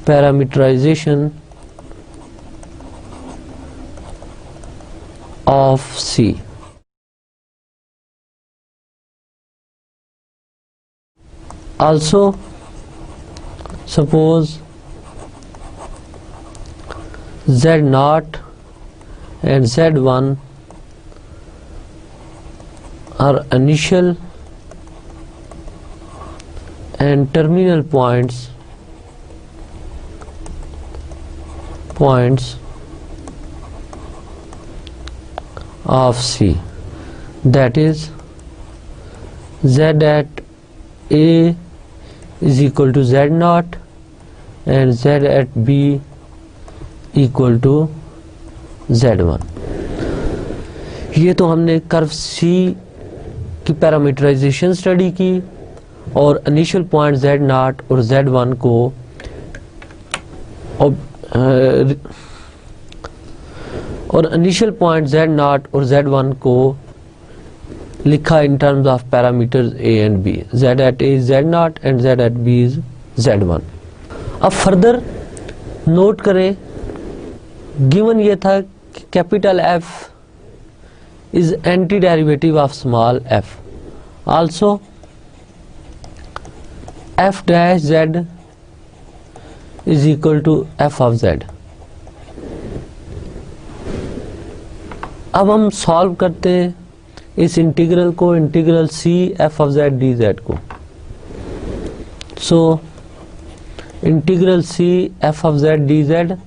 parameterization of C. Also suppose z0 and z1 are initial and terminal points of C, that is z at A is equal to z0 and z at B equal to z1। ये तो हमने कर्व C की पैरामीटराइजेशन स्टडी की और इनिशियल पॉइंट z0 और z1 को और इनिशियल पॉइंट z0 और z1 को लिखा in terms of parameters a and b, z at a is z0 and z at b is z1। अब फर्दर नोट करें, गिवन ये था कि capital F is antiderivative of small f, also f dash z is equal to f of z। अब हम सॉल्व करते हैं इस इंटीग्रल को, integral C f of z dz को। So integral C f of z dz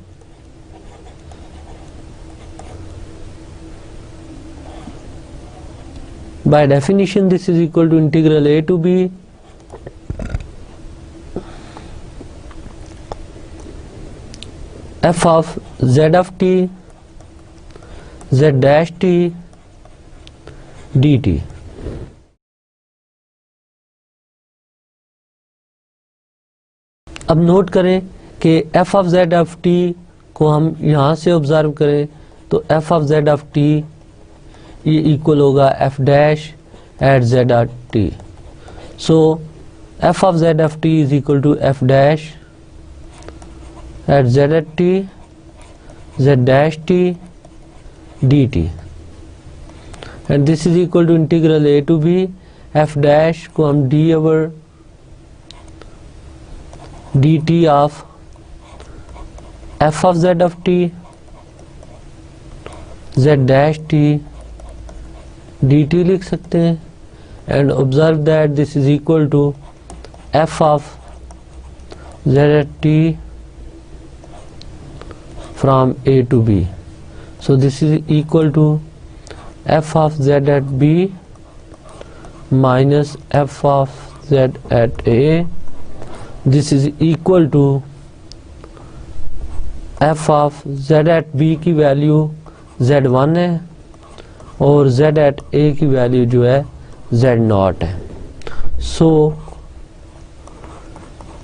by definition this is equal to integral a to b f of z of t z dash t dt। अब नोट करें कि f of z of t को हम यहाँ से ऑब्जर्व करें तो f of z of t ये इक्वल होगा f dash at z at t। सो f of z of t is equal to f dash at z at t z dash t dt, and this is equal to integral a to b f dash को हम d over dt of f of z of t z dash t dt लिख सकते हैं, and observe that this is equal to f of z at t from A to B. So this is equal to f of z at B minus f of z at A. This is equal to f of z at B की वैल्यू z1 है और z at A की वैल्यू जो है z0 है. सो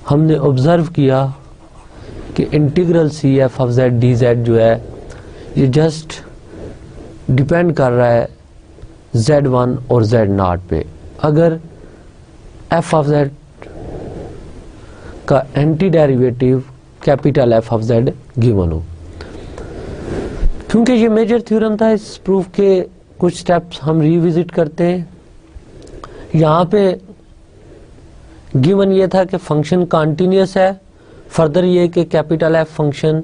हमने ऑब्जर्व किया कि integral C F of Z D z जो है ये जस्ट डिपेंड कर रहा है z1 और z0 पे. अगर f ऑफ z का anti derivative capital F of z given हो. क्योंकि ये मेजर थ्योरम था, इस प्रूफ के कुछ स्टेप्स हम रिविजिट करते हैं. यहाँ पे गिवन ये था कि फंक्शन कॉन्टिन्यूस है, फर्दर ये कि capital F function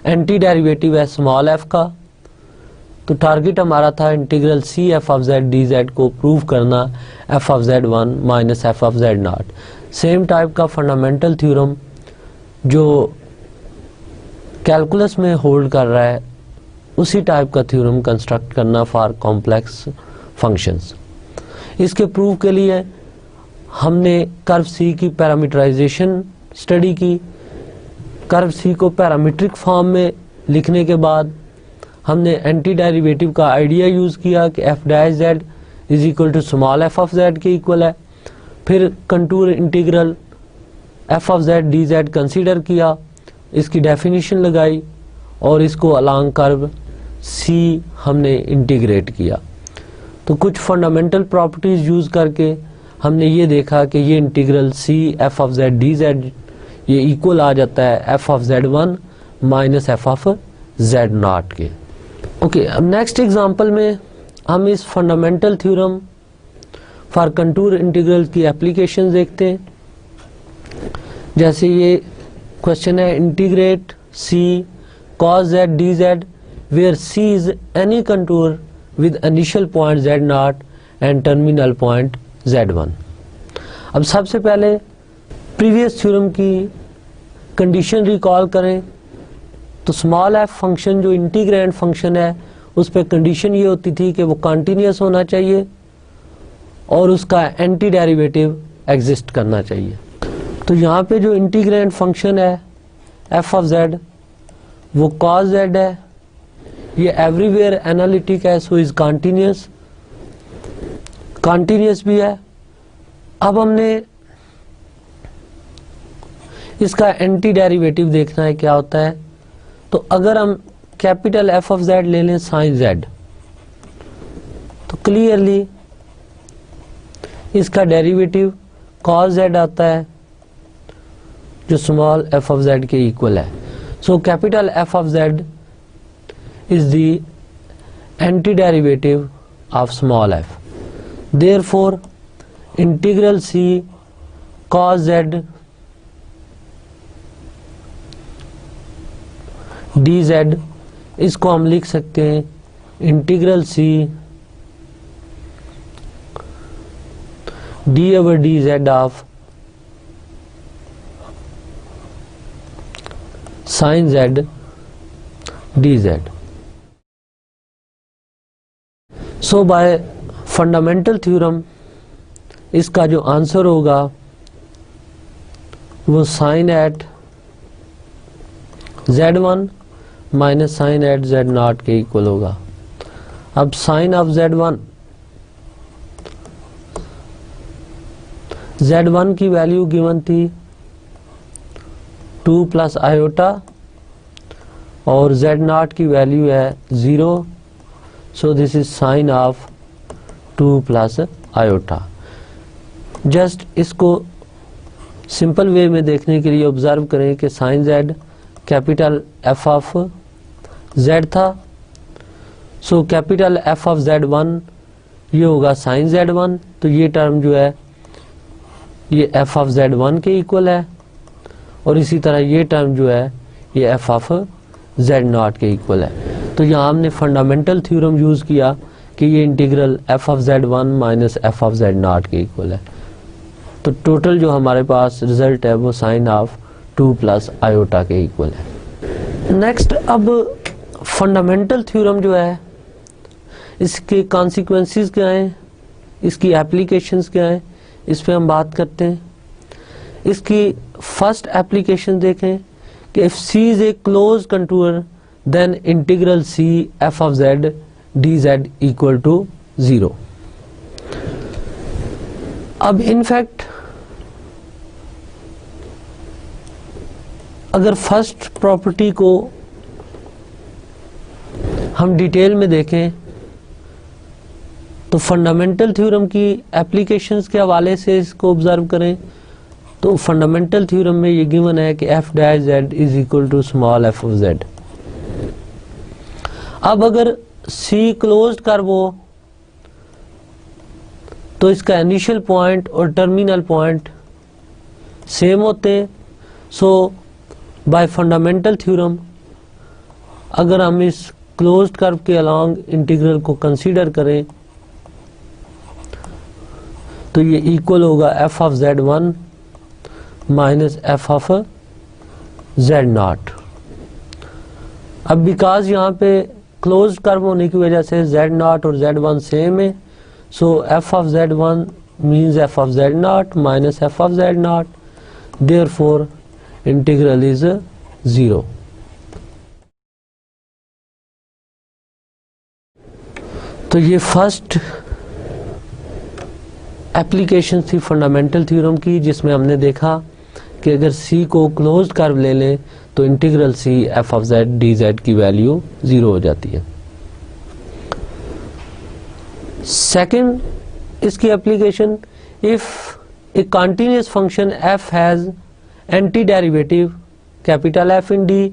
anti derivative है स्मॉल f का. तो टारगेट हमारा था integral C F of Z D z को प्रूव करना f of z1 minus f of z0. Same type का फंडामेंटल थ्योरम जो कैलकुलस में होल्ड कर रहा है उसी टाइप का थ्योरम कंस्ट्रक्ट करना फॉर कॉम्प्लेक्स फंक्शंस. इसके प्रूफ के लिए हमने कर्व सी की पैरामीटराइजेशन स्टडी की. कर्व सी को पैरामीट्रिक फॉर्म में लिखने के बाद हमने एंटी डेरिवेटिव का आइडिया यूज़ किया कि f dash z is equal to small f of z के इक्वल है. फिर contour integral f of Z D z consider किया, इसकी डेफिनेशन लगाई और इसको अलोंग कर्व सी हमने इंटीग्रेट किया. तो कुछ फंडामेंटल प्रॉपर्टीज यूज़ करके हमने ये देखा कि ये integral C F of Z D z ये इक्वल आ जाता है f of z1 minus F of z0 के. ओके, अब नेक्स्ट एग्जांपल में हम इस fundamental theorem for contour integral की एप्लीकेशन देखते हैं. जैसे ये क्वेश्चन है, integrate c cos z dz where c is any contour with initial point z0 and terminal point z1. अब सबसे पहले प्रीवियस थ्योरम की कंडीशन रिकॉल करें. तो स्मॉल एफ फंक्शन जो इंटीग्रेंड फंक्शन है उस पर कंडीशन ये होती थी कि वो कॉन्टिन्यूस होना चाहिए और उसका एंटी डेरिवेटिव एग्जिस्ट करना चाहिए. तो यहाँ पे जो इंटीग्रेंड फंक्शन है एफ ऑफ जेड वो cos z है, ये एवरीवेयर एनालिटिक है, सो इज कॉन्टिन्यूस भी है. अब हमने इसका एंटी डेरिवेटिव देखना है क्या होता है. तो अगर हम कैपिटल एफ ऑफ जेड ले लें साइन जेड तो क्लियरली इसका डेरिवेटिव cos z आता है जो स्मॉल एफ ऑफ जेड के इक्वल है. So capital F of z is the anti derivative of small f. Therefore integral c cos z dz इसको हम लिख सकते हैं integral c d over d z of sine z D z. So by fundamental theorem इसका जो आंसर होगा वो sine at z1 minus sign eight z0 के इक्वल होगा. अब साइन ऑफ z1 की वैल्यू गिवन थी 2 प्लस आयोटा और z0 की वैल्यू है 0. So this is sine of 2 plus iota. Just इसको सिंपल वे में देखने के लिए ऑब्जर्व करें कि sine Z capital F of Z था. So capital F of z1 ये होगा साइन z1. तो ये टर्म जो है ये एफ ऑफ z1 के इक्वल है और इसी तरह ये टर्म जो है ये एफ ऑफ z0 के इक्वल है. तो यहाँ हमने फंडामेंटल थ्योरम यूज़ किया कि ये integral f of Z one minus F of Z not के इक्वल है। तो टोटल जो हमारे पास रिजल्ट है वो साइन ऑफ 2 प्लस आयोटा के इक्वल है। नेक्स्ट, अब फंडामेंटल थ्योरम जो है इसके कॉन्सिक्वेंसेस क्या हैं, इसकी एप्लीकेशंस क्या हैं, इस पे हम बात करते हैं। इसकी फर्स्ट एप्लीकेशन देखें कि if c is a close contour then integral C F of Z D Z equal to 0। अब इनफैक्ट अगर फर्स्ट प्रॉपर्टी को हम डिटेल में देखें तो फंडामेंटल थ्योरम की एप्लीकेशंस के हवाले से इसको ऑब्जर्व करें तो फंडामेंटल थ्योरम में ये गिवन है कि f dash z is equal to small f of z. अब अगर सी क्लोज्ड कर्व हो तो इसका इनिशियल पॉइंट और टर्मिनल पॉइंट सेम होते हैं। सो बाय फंडामेंटल थ्योरम अगर हम इस क्लोज्ड कर्व के अलोंग इंटीग्रल को कंसीडर करें तो ये इक्वल होगा f of Z one minus F of Z not. अब बिकॉज यहाँ पे क्लोज्ड कर्व होने की वजह से जेड नॉट और जेड वन सेम है, so F of Z one means F of Z naught minus F of Z naught, therefore integral is 0। तो ये फर्स्ट एप्लीकेशन थी फंडामेंटल थ्योरम की, जिसमें हमने देखा कि अगर सी को क्लोज्ड कर्व ले लें तो integral C F of Z D z की वैल्यू 0 हो जाती है। सेकंड, इसकी application, if a continuous function f has anti derivative capital f in D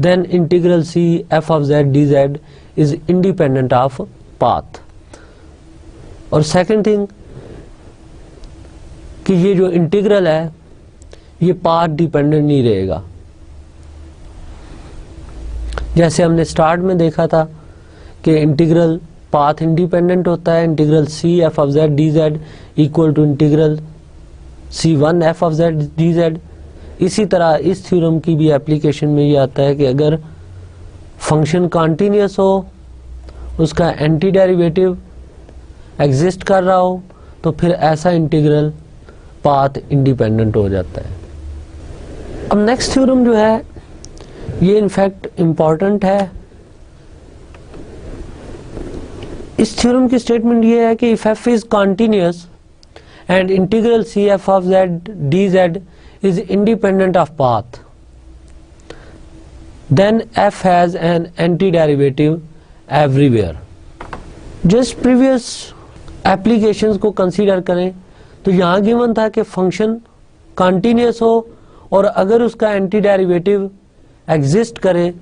then integral C F of Z D Z is independent of path. और सेकंड थिंग कि ये जो इंटीग्रल है ये पाथ डिपेंडेंट नहीं रहेगा। जैसे हमने स्टार्ट में देखा था कि इंटीग्रल पाथ इंडिपेंडेंट होता है, integral C F of Z D Z equal to integral c one f of Z D z. इसी तरह इस थ्योरम की भी एप्लीकेशन में ये आता है कि अगर फंक्शन कॉन्टिन्यूअस हो, उसका एंटी डेरिवेटिव एग्जिस्ट कर रहा हो, तो फिर ऐसा इंटीग्रल पाथ इंडिपेंडेंट हो जाता है। अब नेक्स्ट थ्योरम जो है ये इनफैक्ट इंपॉर्टेंट है। इस थ्योरम की स्टेटमेंट ये है कि if f is continuous and integral C F of Z D Z is independent of path then f has an anti derivative everywhere. Just previous applications को कंसीडर करें तो यहाँ गिवन था कि फंक्शन कॉन्टिन्यूअस हो और अगर उसका एंटी डेरिवेटिव एग्जिस्ट करे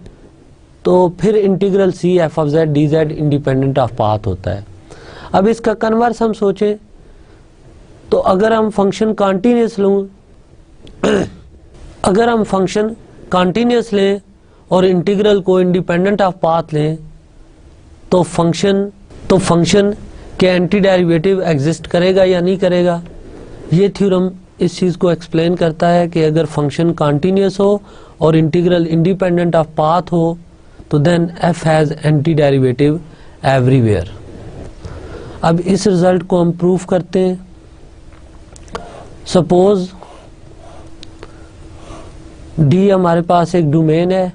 तो फिर integral C F of Z D z independent of path होता है। अब इसका कन्वर्स हम सोचें तो अगर हम फंक्शन कॉन्टिन्यूअस लूँ अगर हम फंक्शन कॉन्टिन्यूअस लें और इंटीग्रल को इंडिपेंडेंट ऑफ पाथ लें तो फंक्शन के एंटी डेरिवेटिव एग्जिस्ट करेगा या नहीं करेगा। ये थ्योरम इस चीज़ को एक्सप्लेन करता है कि अगर फंक्शन कॉन्टिन्यूअस हो और इंटीग्रल इंडिपेंडेंट ऑफ पाथ हो तो then f has anti derivative everywhere. अब इस रिजल्ट को हम प्रूफ करते हैं। सपोज डी हमारे पास एक डोमेन है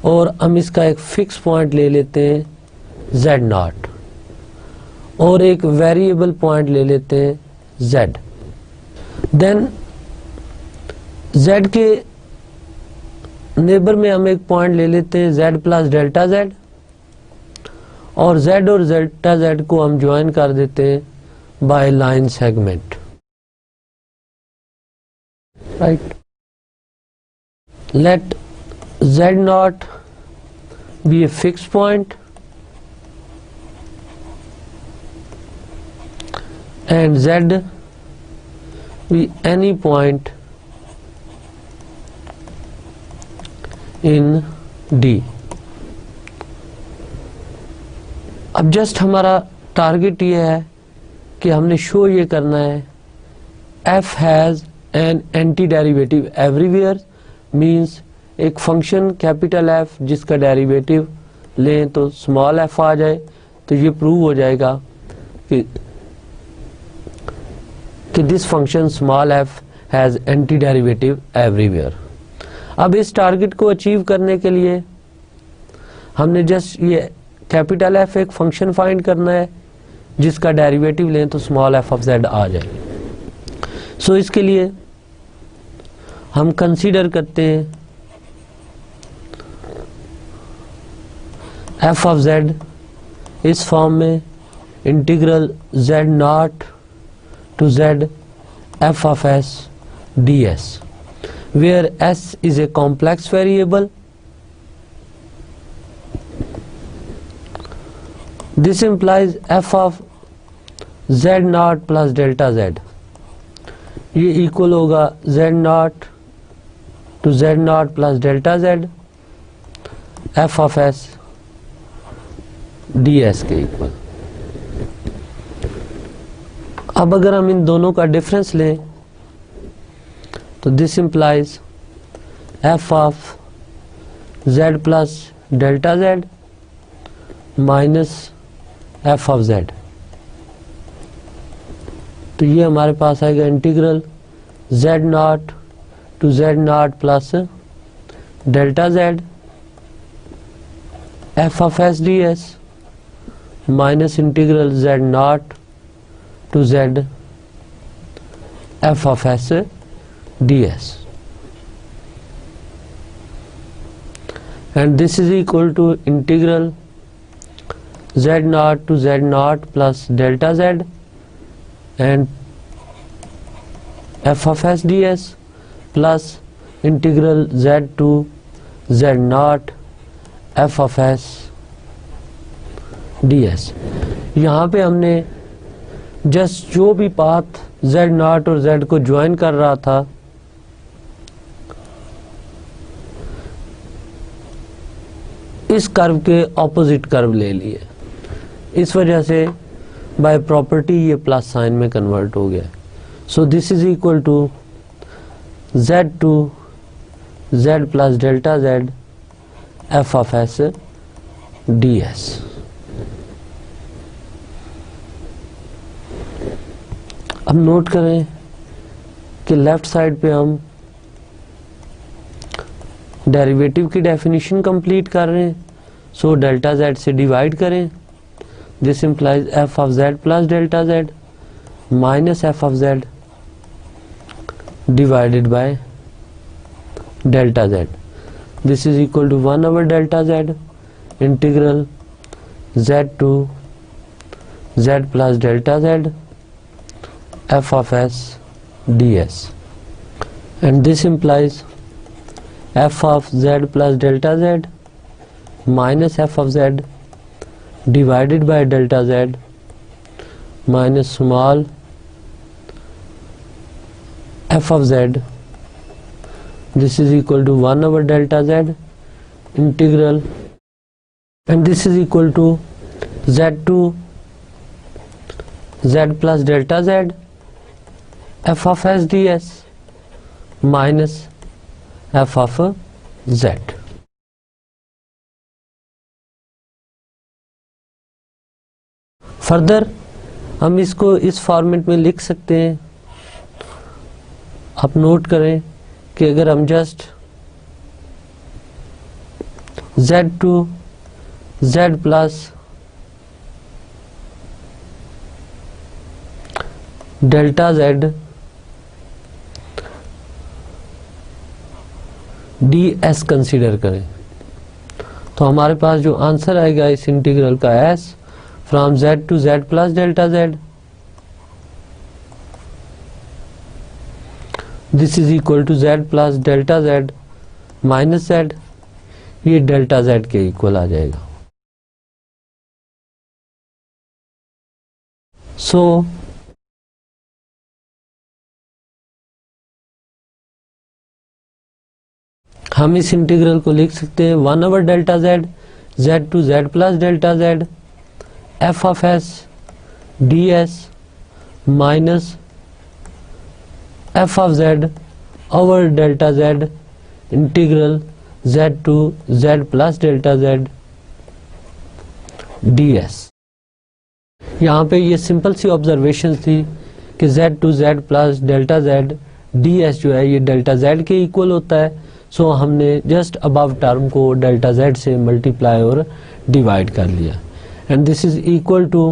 और हम इसका एक फिक्स पॉइंट ले लेते हैं जेड नॉट और एक वेरिएबल पॉइंट ले लेते हैं z। देन z के नेबर में हम एक पॉइंट ले लेते हैं z प्लस डेल्टा z और z और डेल्टा z को हम ज्वाइन कर देते हैं by line segment, right. Let z not be a fix point and z be any point in D. अब जस्ट हमारा टारगेट ये है कि हमने शो ये करना है f has an anti derivative everywhere, means एक फंक्शन कैपिटल F जिसका डेरिवेटिव लें तो स्मॉल f आ जाए, तो ये प्रूव हो जाएगा कि this function small f has anti derivative everywhere. अब इस टारगेट को अचीव करने के लिए हमने जस्ट ये कैपिटल F एक फंक्शन फाइंड करना है जिसका डेरिवेटिव लें तो स्मॉल f ऑफ z आ जाए। सो इसके लिए हम कंसीडर करते हैं f ऑफ z इस फॉर्म में integral z not to z f of s ds, where s is a complex variable. This implies f of z naught plus delta z, ये इक्वल होगा z naught to z naught plus delta z f of s ds के इक्वल। अब अगर हम इन दोनों का डिफरेंस लें तो this implies f of z plus delta z minus f of z, तो ये हमारे पास आएगा integral z not to z not plus delta z f of s ds minus integral z not to z f of s ds, and this is equal to integral z naught to z naught plus delta z and f of s ds plus integral z to z naught f of s ds। यहाँ पे हमने जस्ट जो भी पाथ z नॉट और z को ज्वाइन कर रहा था इस कर्व के ऑपोजिट कर्व ले लिए, इस वजह से बाय प्रॉपर्टी ये प्लस साइन में कन्वर्ट हो गया। So this is equal to z to z plus delta z f of s ds। अब नोट करें कि लेफ्ट साइड पे हम डेरिवेटिव की डेफिनेशन कंप्लीट कर रहे हैं, सो डेल्टा z से डिवाइड करें, this implies f of z plus delta z minus f of z divided by delta z, this is equal to 1 over delta z integral z to z plus delta z f of s ds, and this implies f of z plus delta z minus f of z divided by delta z minus small f of z, this is equal to 1 over delta z integral, and this is equal to z to z plus delta z f of s ds minus f of z। Further हम इसको इस फॉर्मेट में लिख सकते हैं। आप नोट करें कि अगर हम just z to z plus delta z ds consider करें तो हमारे पास जो आंसर आएगा इस इंटीग्रल का s from z to z plus delta z, this is equal to z plus delta z minus z, ये डेल्टा z के इक्वल आ जाएगा। सो हम इस इंटीग्रल को लिख सकते हैं 1 over delta z z to z plus delta z f of s d s minus F of z over delta z integral z to z plus delta z d s. यहाँ पे ये सिंपल सी ऑब्जर्वेशन थी कि z to z plus delta z d s जो है ये डेल्टा जेड के इक्वल होता है। सो हमने जस्ट अबव टर्म को डेल्टा जेड से मल्टीप्लाई और डिवाइड कर लिया and this is equal to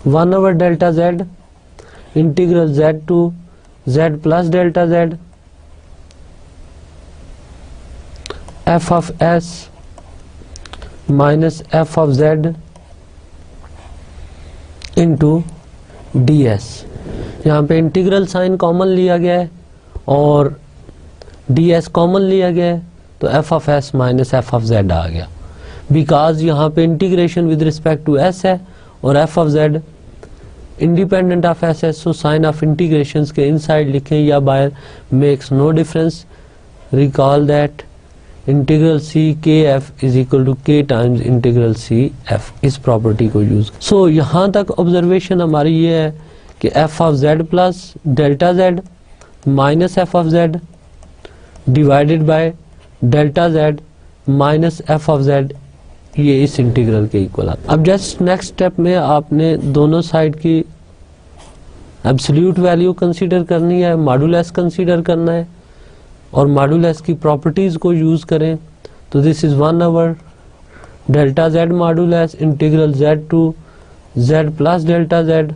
1 over delta z integral z to z plus delta z f of S minus F of z into d s. यहाँ पे इंटीग्रल साइन कॉमन लिया गया है और डी एस कॉमन लिया गया है तो F of S minus F of Z आ गया। बिकॉज यहाँ पे integration with respect to S है और F of Z independent of S है, सो साइन ऑफ इंटीग्रेशन के इनसाइड लिखें या बाहर makes no difference. Recall that integral C K F is equal to K times integral C F, इस प्रॉपर्टी को यूज। सो यहाँ तक ऑब्जर्वेशन हमारी ये है कि F of Z plus delta Z minus F of Z divided by delta Z minus F of Z ये इस इंटीग्रल के इक्वल आता है। अब जस्ट नेक्स्ट स्टेप में आपने दोनों साइड की एब्सोल्यूट वैल्यू कंसीडर करनी है, मॉडुलस कंसीडर करना है और मॉडुलस की प्रॉपर्टीज को यूज करें। तो this is 1 over delta z modulus integral z to z plus delta z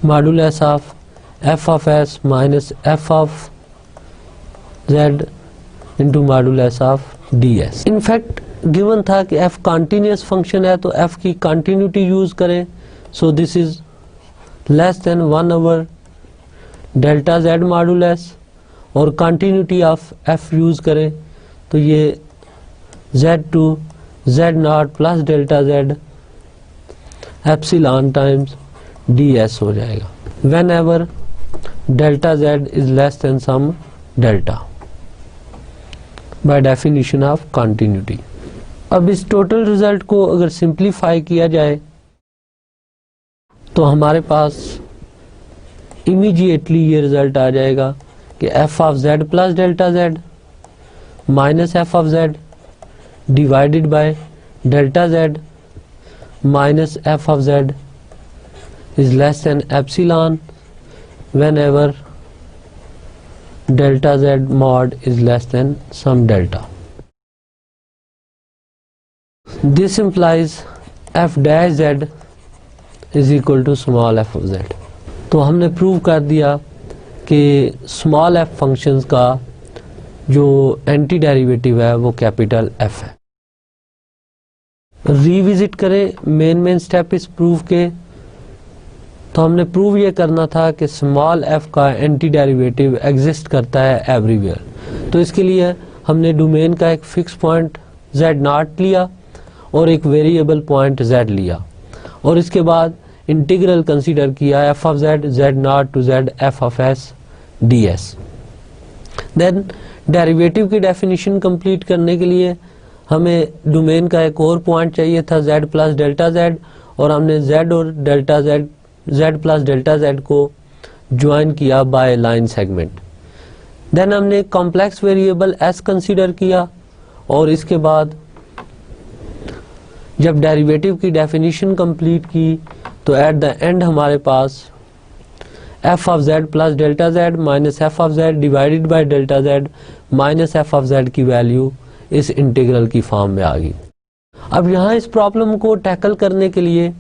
modulus of S minus F of z into modulus of d s. In fact given था कि एफ कॉन्टिन्यूस फंक्शन है तो एफ की कंटिन्यूटी यूज करें। So this is less than 1 over delta z modulus और कंटिन्यूटी ऑफ एफ यूज करें तो ये z to z not plus delta z epsilon times d s हो जाएगा whenever delta z is less than some delta by definition of continuity. अब इस टोटल रिजल्ट को अगर सिंप्लीफाई किया जाए तो हमारे पास इमीडिएटली ये रिजल्ट आ जाएगा कि F of Z plus delta Z minus F of Z divided by delta Z minus F of z is less then epsilon when ever delta z mod is less than some delta. This implies f dash z is equal to small f of z. तो हमने प्रूव कर दिया कि स्मॉल f फंक्शंस का जो एंटी डेरिवेटिव है वो कैपिटल f है। रिविजिट करें मेन स्टेप इस प्रूफ के। तो हमने प्रूव ये करना था कि स्मॉल f का एंटी डेरिवेटिव एग्जिस्ट करता है एवरीवेयर। तो इसके लिए हमने डोमेन का एक फिक्स पॉइंट z नॉट लिया और एक वेरिएबल पॉइंट z लिया और इसके बाद इंटीग्रल कंसीडर किया f of z not to z f of s ds। Then derivative की डेफिनेशन कंप्लीट करने के लिए हमें डोमेन का एक और पॉइंट चाहिए था z प्लस डेल्टा z और हमने z और delta z plus delta z को ज्वाइन किया बाय लाइन सेगमेंट। देन हमने कॉम्प्लेक्स वेरिएबल s कंसीडर किया और इसके बाद जब डेरिवेटिव की डेफिनेशन कंप्लीट की तो एट द एंड हमारे पास f of z plus delta z minus F of z divided by delta z minus F of z की वैल्यू इस इंटीग्रल की फॉर्म में आ गई। अब यहाँ इस प्रॉब्लम को टैकल करने के लिए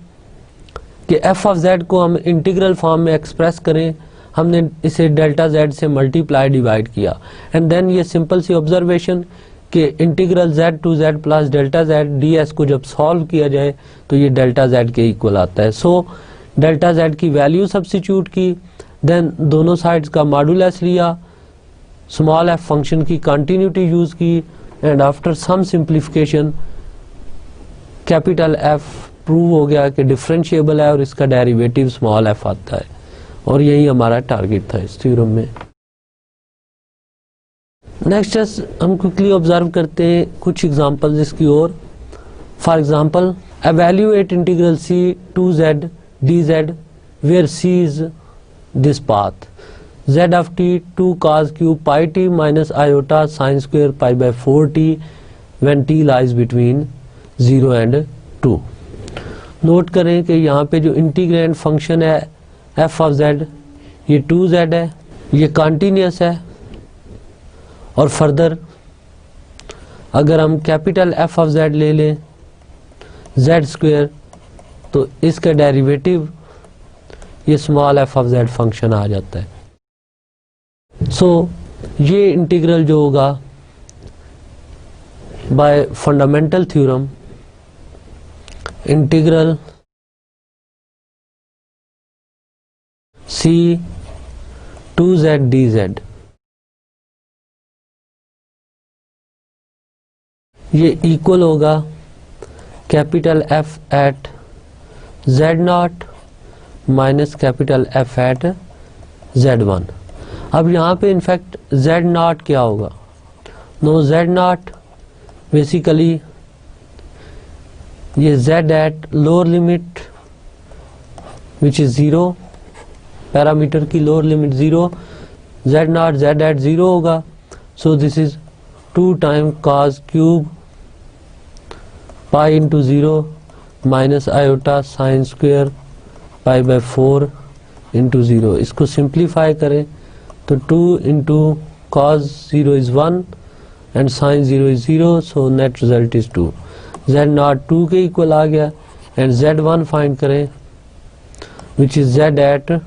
कि f ऑफ z को हम इंटीग्रल फॉर्म में एक्सप्रेस करें, हमने इसे डेल्टा z से मल्टीप्लाई डिवाइड किया एंड देन ये सिंपल सी ऑब्जर्वेशन कि integral z to z plus delta z ds को जब सॉल्व किया जाए तो ये डेल्टा z के इक्वल आता है। सो डेल्टा z की वैल्यू सब्स्टिट्यूट की, देन दोनों साइड्स का मॉडुलस लिया, स्मॉल f फंक्शन की कंटिन्यूटी यूज की and after some simplification capital F prove हो गया कि डिफरेंशिएबल है और इसका डेरिवेटिव स्मॉल f आता है और यही हमारा टारगेट था इस थ्योरम में। नेक्स्ट हम क्विकली ऑब्जर्व करते हैं कुछ एग्जांपल्स इसकी ओर। For example evaluate integral c 2z dz where c is this path z of t 2 cos cube pi t minus iota sin square pi by 4t when t lies between 0 and 2. Note करें कि यहाँ पे जो इंटीग्रेंड फंक्शन है f of z ये 2z है, ये कॉन्टीन्यूस है, और फर्दर अगर हम कैपिटल f of z ले लें z स्क्वेयर तो इसका डेरिवेटिव ये small f of z function आ जाता है। सो ये इंटीग्रल जो होगा by fundamental theorem integral c 2z dz ये इक्वल होगा capital F at Z0 minus capital F at Z1। अब यहाँ पे इनफैक्ट Z0 क्या होगा? नो Z0 बेसिकली ये Z at lower limit which is 0, parameter की lower limit 0, Z0 Z at 0 होगा। So this is 2 time cos cube pi into 0 minus iota sine square pi by 4 into 0। इसको सिंप्लीफाई करें तो 2 into cos 0 is 1 and sine 0 is 0, so net result is 2। Z0 2 के इक्वल आ गया एंड Z1 फाइंड करें which is Z at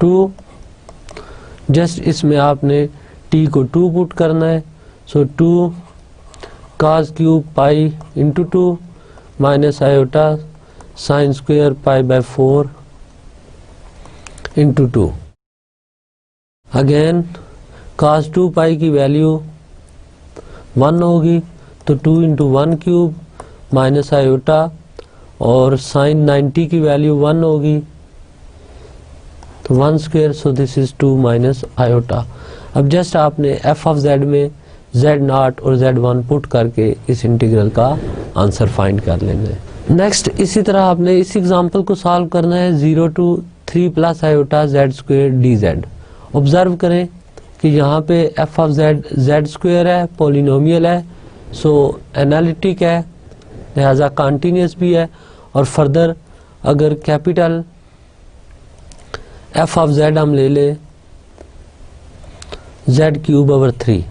2। Just इसमें आपने t को 2 पुट करना है, so 2 cos cube pi into 2 minus iota sine square pi by 4 into 2। Again cos 2 pi की वैल्यू 1 होगी तो 2 इंटू 1 क्यूब माइनस आयोटा, और साइन 90 की वैल्यू 1 होगी तो 1 square, so this is 2 minus iota. अब जस्ट आपने f ऑफ z में Z0 और Z1 पुट करके इस इंटीग्रल का आंसर फाइंड कर लेंगे। नेक्स्ट इसी तरह आपने इस एग्जांपल को सॉल्व करना है 0 to 3 plus iota z square dz। Observe करें कि यहाँ पे f ऑफ z स्क्वेयर है, पॉलिनोमियल है, सो एनालिटिक है, लिहाजा कॉन्टीन्यूस भी है, और फर्दर अगर कैपिटल f ऑफ z हम ले ले z क्यूब ओवर 3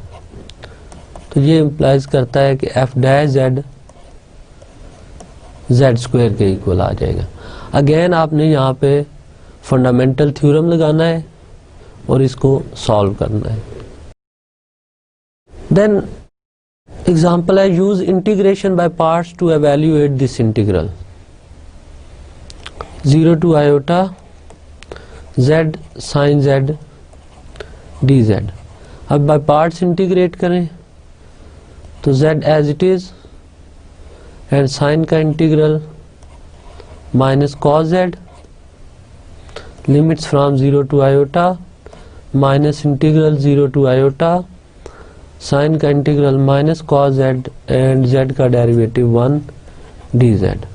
तो ये इम्प्लाइज करता है कि f डैश z स्क्वायर के इक्वल आ जाएगा। अगेन आपने यहाँ पे फंडामेंटल थ्योरम लगाना है और इसको सॉल्व करना है। देन एग्जांपल है use integration by parts to evaluate this integral 0 to iota z sine z dz। अब बाय पार्ट्स इंटीग्रेट करें तो z as it is and sine का integral minus cos z, limits from 0 to iota minus integral 0 to iota sine का integral minus cos z and z का derivative 1 dz।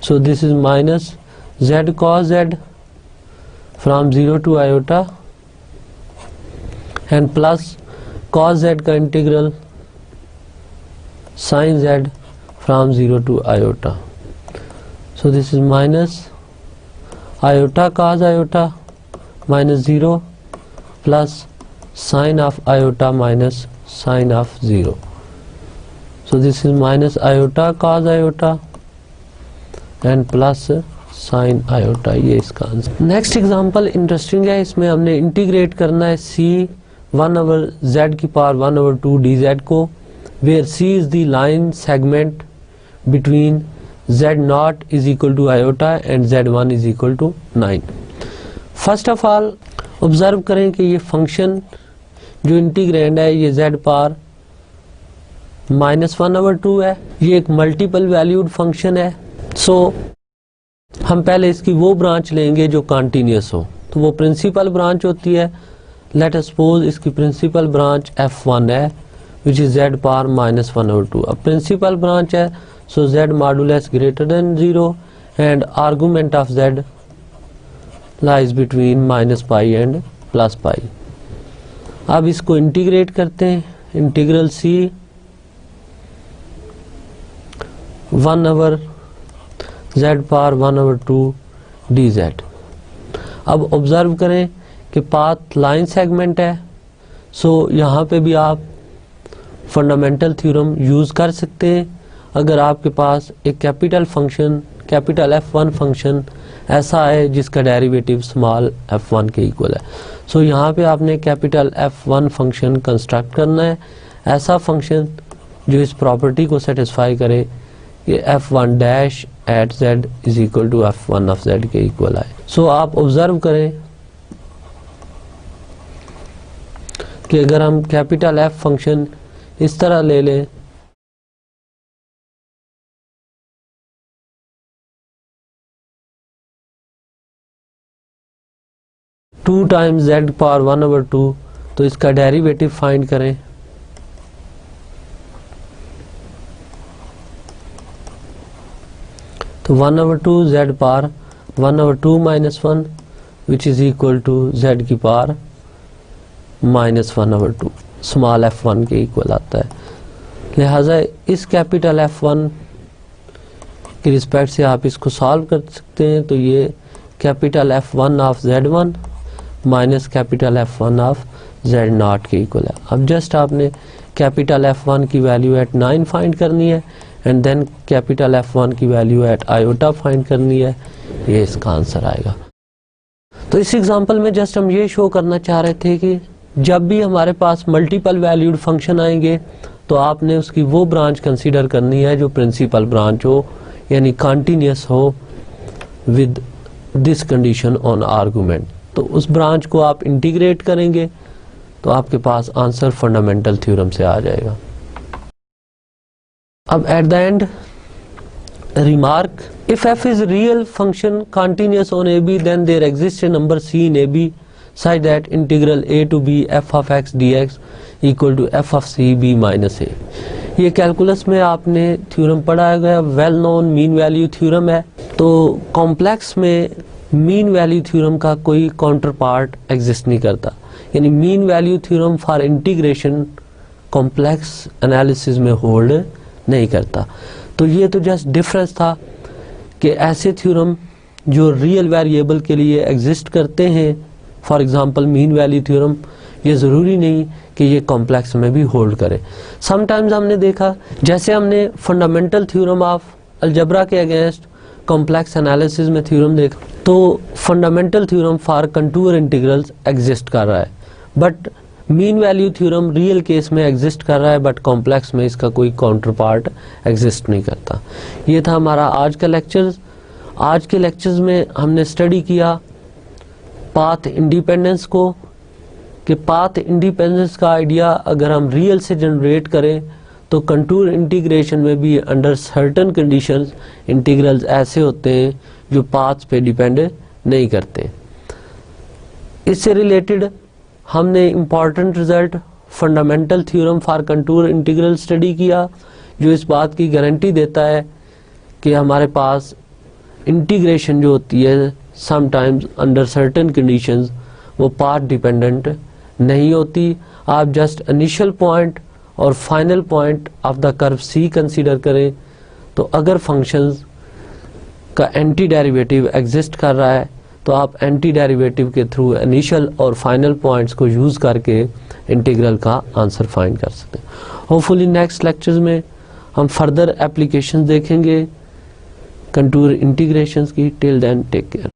So this is minus z cos z from 0 to iota and plus cos z का integral sin z from 0 to iota. So this is minus iota cos iota minus 0 plus sin of iota minus sin of 0. So this is minus iota cos iota and plus sin iota। ये इसका आंसर। नेक्स्ट एग्जांपल इंटरेस्टिंग है, इसमें हमने इंटीग्रेट करना है c 1 over z की पावर 1 over 2 dz को, where c is the line segment between z0 is equal to iota and z1 is equal to 9। First of all observe करें कि ये फंक्शन जो इंटीग्रेंड है ये z पावर -1/2 है, ये एक मल्टीपल वैल्यूड फंक्शन है। सो हम पहले इसकी वो ब्रांच लेंगे जो कॉन्टिन्यूस हो, तो वो प्रिंसिपल ब्रांच होती है। लेट अस सपोज इसकी प्रिंसिपल ब्रांच f1 है विच इज z पावर -1/2। अब प्रिंसिपल ब्रांच है so z modulus greater than 0 and argument of z lies between minus pi and plus pi. अब इसको इंटीग्रेट करते हैं, integral c 1/z power 1/2 dz. अब ऑब्जर्व करें कि पाथ लाइन सेगमेंट है, सो यहाँ पे भी आप फंडामेंटल थ्योरम यूज़ कर सकते हैं अगर आपके पास एक capital function capital f1 function ऐसा है जिसका डेरिवेटिव स्मॉल f1 के इक्वल है. सो यहाँ पे आपने कैपिटल f1 फंक्शन कंस्ट्रक्ट करना है, ऐसा फंक्शन जो इस प्रॉपर्टी को सेटिस्फाई करे कि f1 dash at z is equal to f1 of z के इक्वल है. सो आप ऑब्जर्व करें कि अगर हम कैपिटल f फंक्शन इस तरह ले लें, टू टाइम्स z पावर 1/2, तो इसका डेरिवेटिव फाइंड करें. तो 1/2 z power 1/2 minus 1 which is equal to z की पावर माइनस 1/2 स्मॉल f1 के इक्वल आता है. लिहाजा इस कैपिटल f1 की रिस्पेक्ट से आप इसको सॉल्व कर सकते हैं. तो ये capital f1 of z1 minus capital f1 of z0 के इक्वल है. अब जस्ट आपने कैपिटल f1 की वैल्यू एट 9 फाइंड करनी है एंड देन कैपिटल f1 की वैल्यू एट आयोटा फाइंड करनी है. ये इसका आंसर आएगा. तो इस एग्जांपल में जस्ट हम ये शो करना चाह रहे थे कि जब भी हमारे पास मल्टीपल वैल्यूड फंक्शन आएंगे तो आपने उसकी वो ब्रांच कंसीडर करनी है जो प्रिंसिपल ब्रांच हो, यानी कॉन्टिन्यूस हो with this condition on argument. तो उस ब्रांच को आप इंटीग्रेट करेंगे तो आपके पास आंसर फंडामेंटल थ्योरम से आ जाएगा. अब eight the and remark, if f is real function continuous on AB then there exists a number c in AB such that integral a to b f of x dx equal to f of c b minus a. ये कैलकुलस में आपने थ्योरम पढ़ा गया, well known mean value theorem है. तो कॉम्प्लेक्स में मीन वैल्यू थ्योरम का कोई काउंटर पार्ट एग्जिस्ट नहीं करता, यानी mean value theorem for integration complex analysis में होल्ड नहीं करता. तो ये तो जस्ट डिफरेंस था कि ऐसे थ्योरम जो रियल वेरिएबल के लिए एग्जिस्ट करते हैं, for example mean value theorem, ये ज़रूरी नहीं कि ये कॉम्प्लेक्स में भी होल्ड करे. समटाइम्स हमने देखा, जैसे हमने फंडामेंटल थ्योरम ऑफ अलजबरा के अगेंस्ट कॉम्प्लेक्स एनालिसिस में थ्योरम देखा, तो fundamental theorem for contour integrals exist कर रहा है, but mean value theorem real case में एग्जिस्ट कर रहा है बट कॉम्प्लेक्स में इसका कोई काउंटर पार्ट एग्जिस्ट नहीं करता. ये था हमारा आज का लेक्चर्स. आज के लेक्चर्स में हमने स्टडी किया पाथ इंडिपेंडेंस को, कि पाथ इंडिपेंडेंस का आइडिया अगर हम रियल से जनरेट करें तो कंटूर इंटीग्रेशन में भी अंडर सर्टेन कंडीशंस इंटीग्रल्स ऐसे होते हैं जो पाथ्स पे डिपेंड नहीं करते. इससे रिलेटेड हमने important result fundamental theorem for contour integral study किया, जो इस बात की गारंटी देता है कि हमारे पास इंटीग्रेशन जो होती है समटाइम्स अंडर सर्टेन कंडीशंस वो पाथ डिपेंडेंट नहीं होती. आप जस्ट इनिशियल पॉइंट और final point of the curve C consider करें, तो अगर फंक्शंस का एंटी डेरिवेटिव एग्जिस्ट कर रहा है तो आप एंटी डेरिवेटिव के थ्रू इनिशियल और फाइनल पॉइंट्स को यूज़ करके इंटीग्रल का आंसर फाइंड कर सकते हैं. होपफुली नेक्स्ट लेक्चर्स में हम फर्दर एप्लीकेशन देखेंगे कंटूर इंटीग्रेशंस की. Till then take care.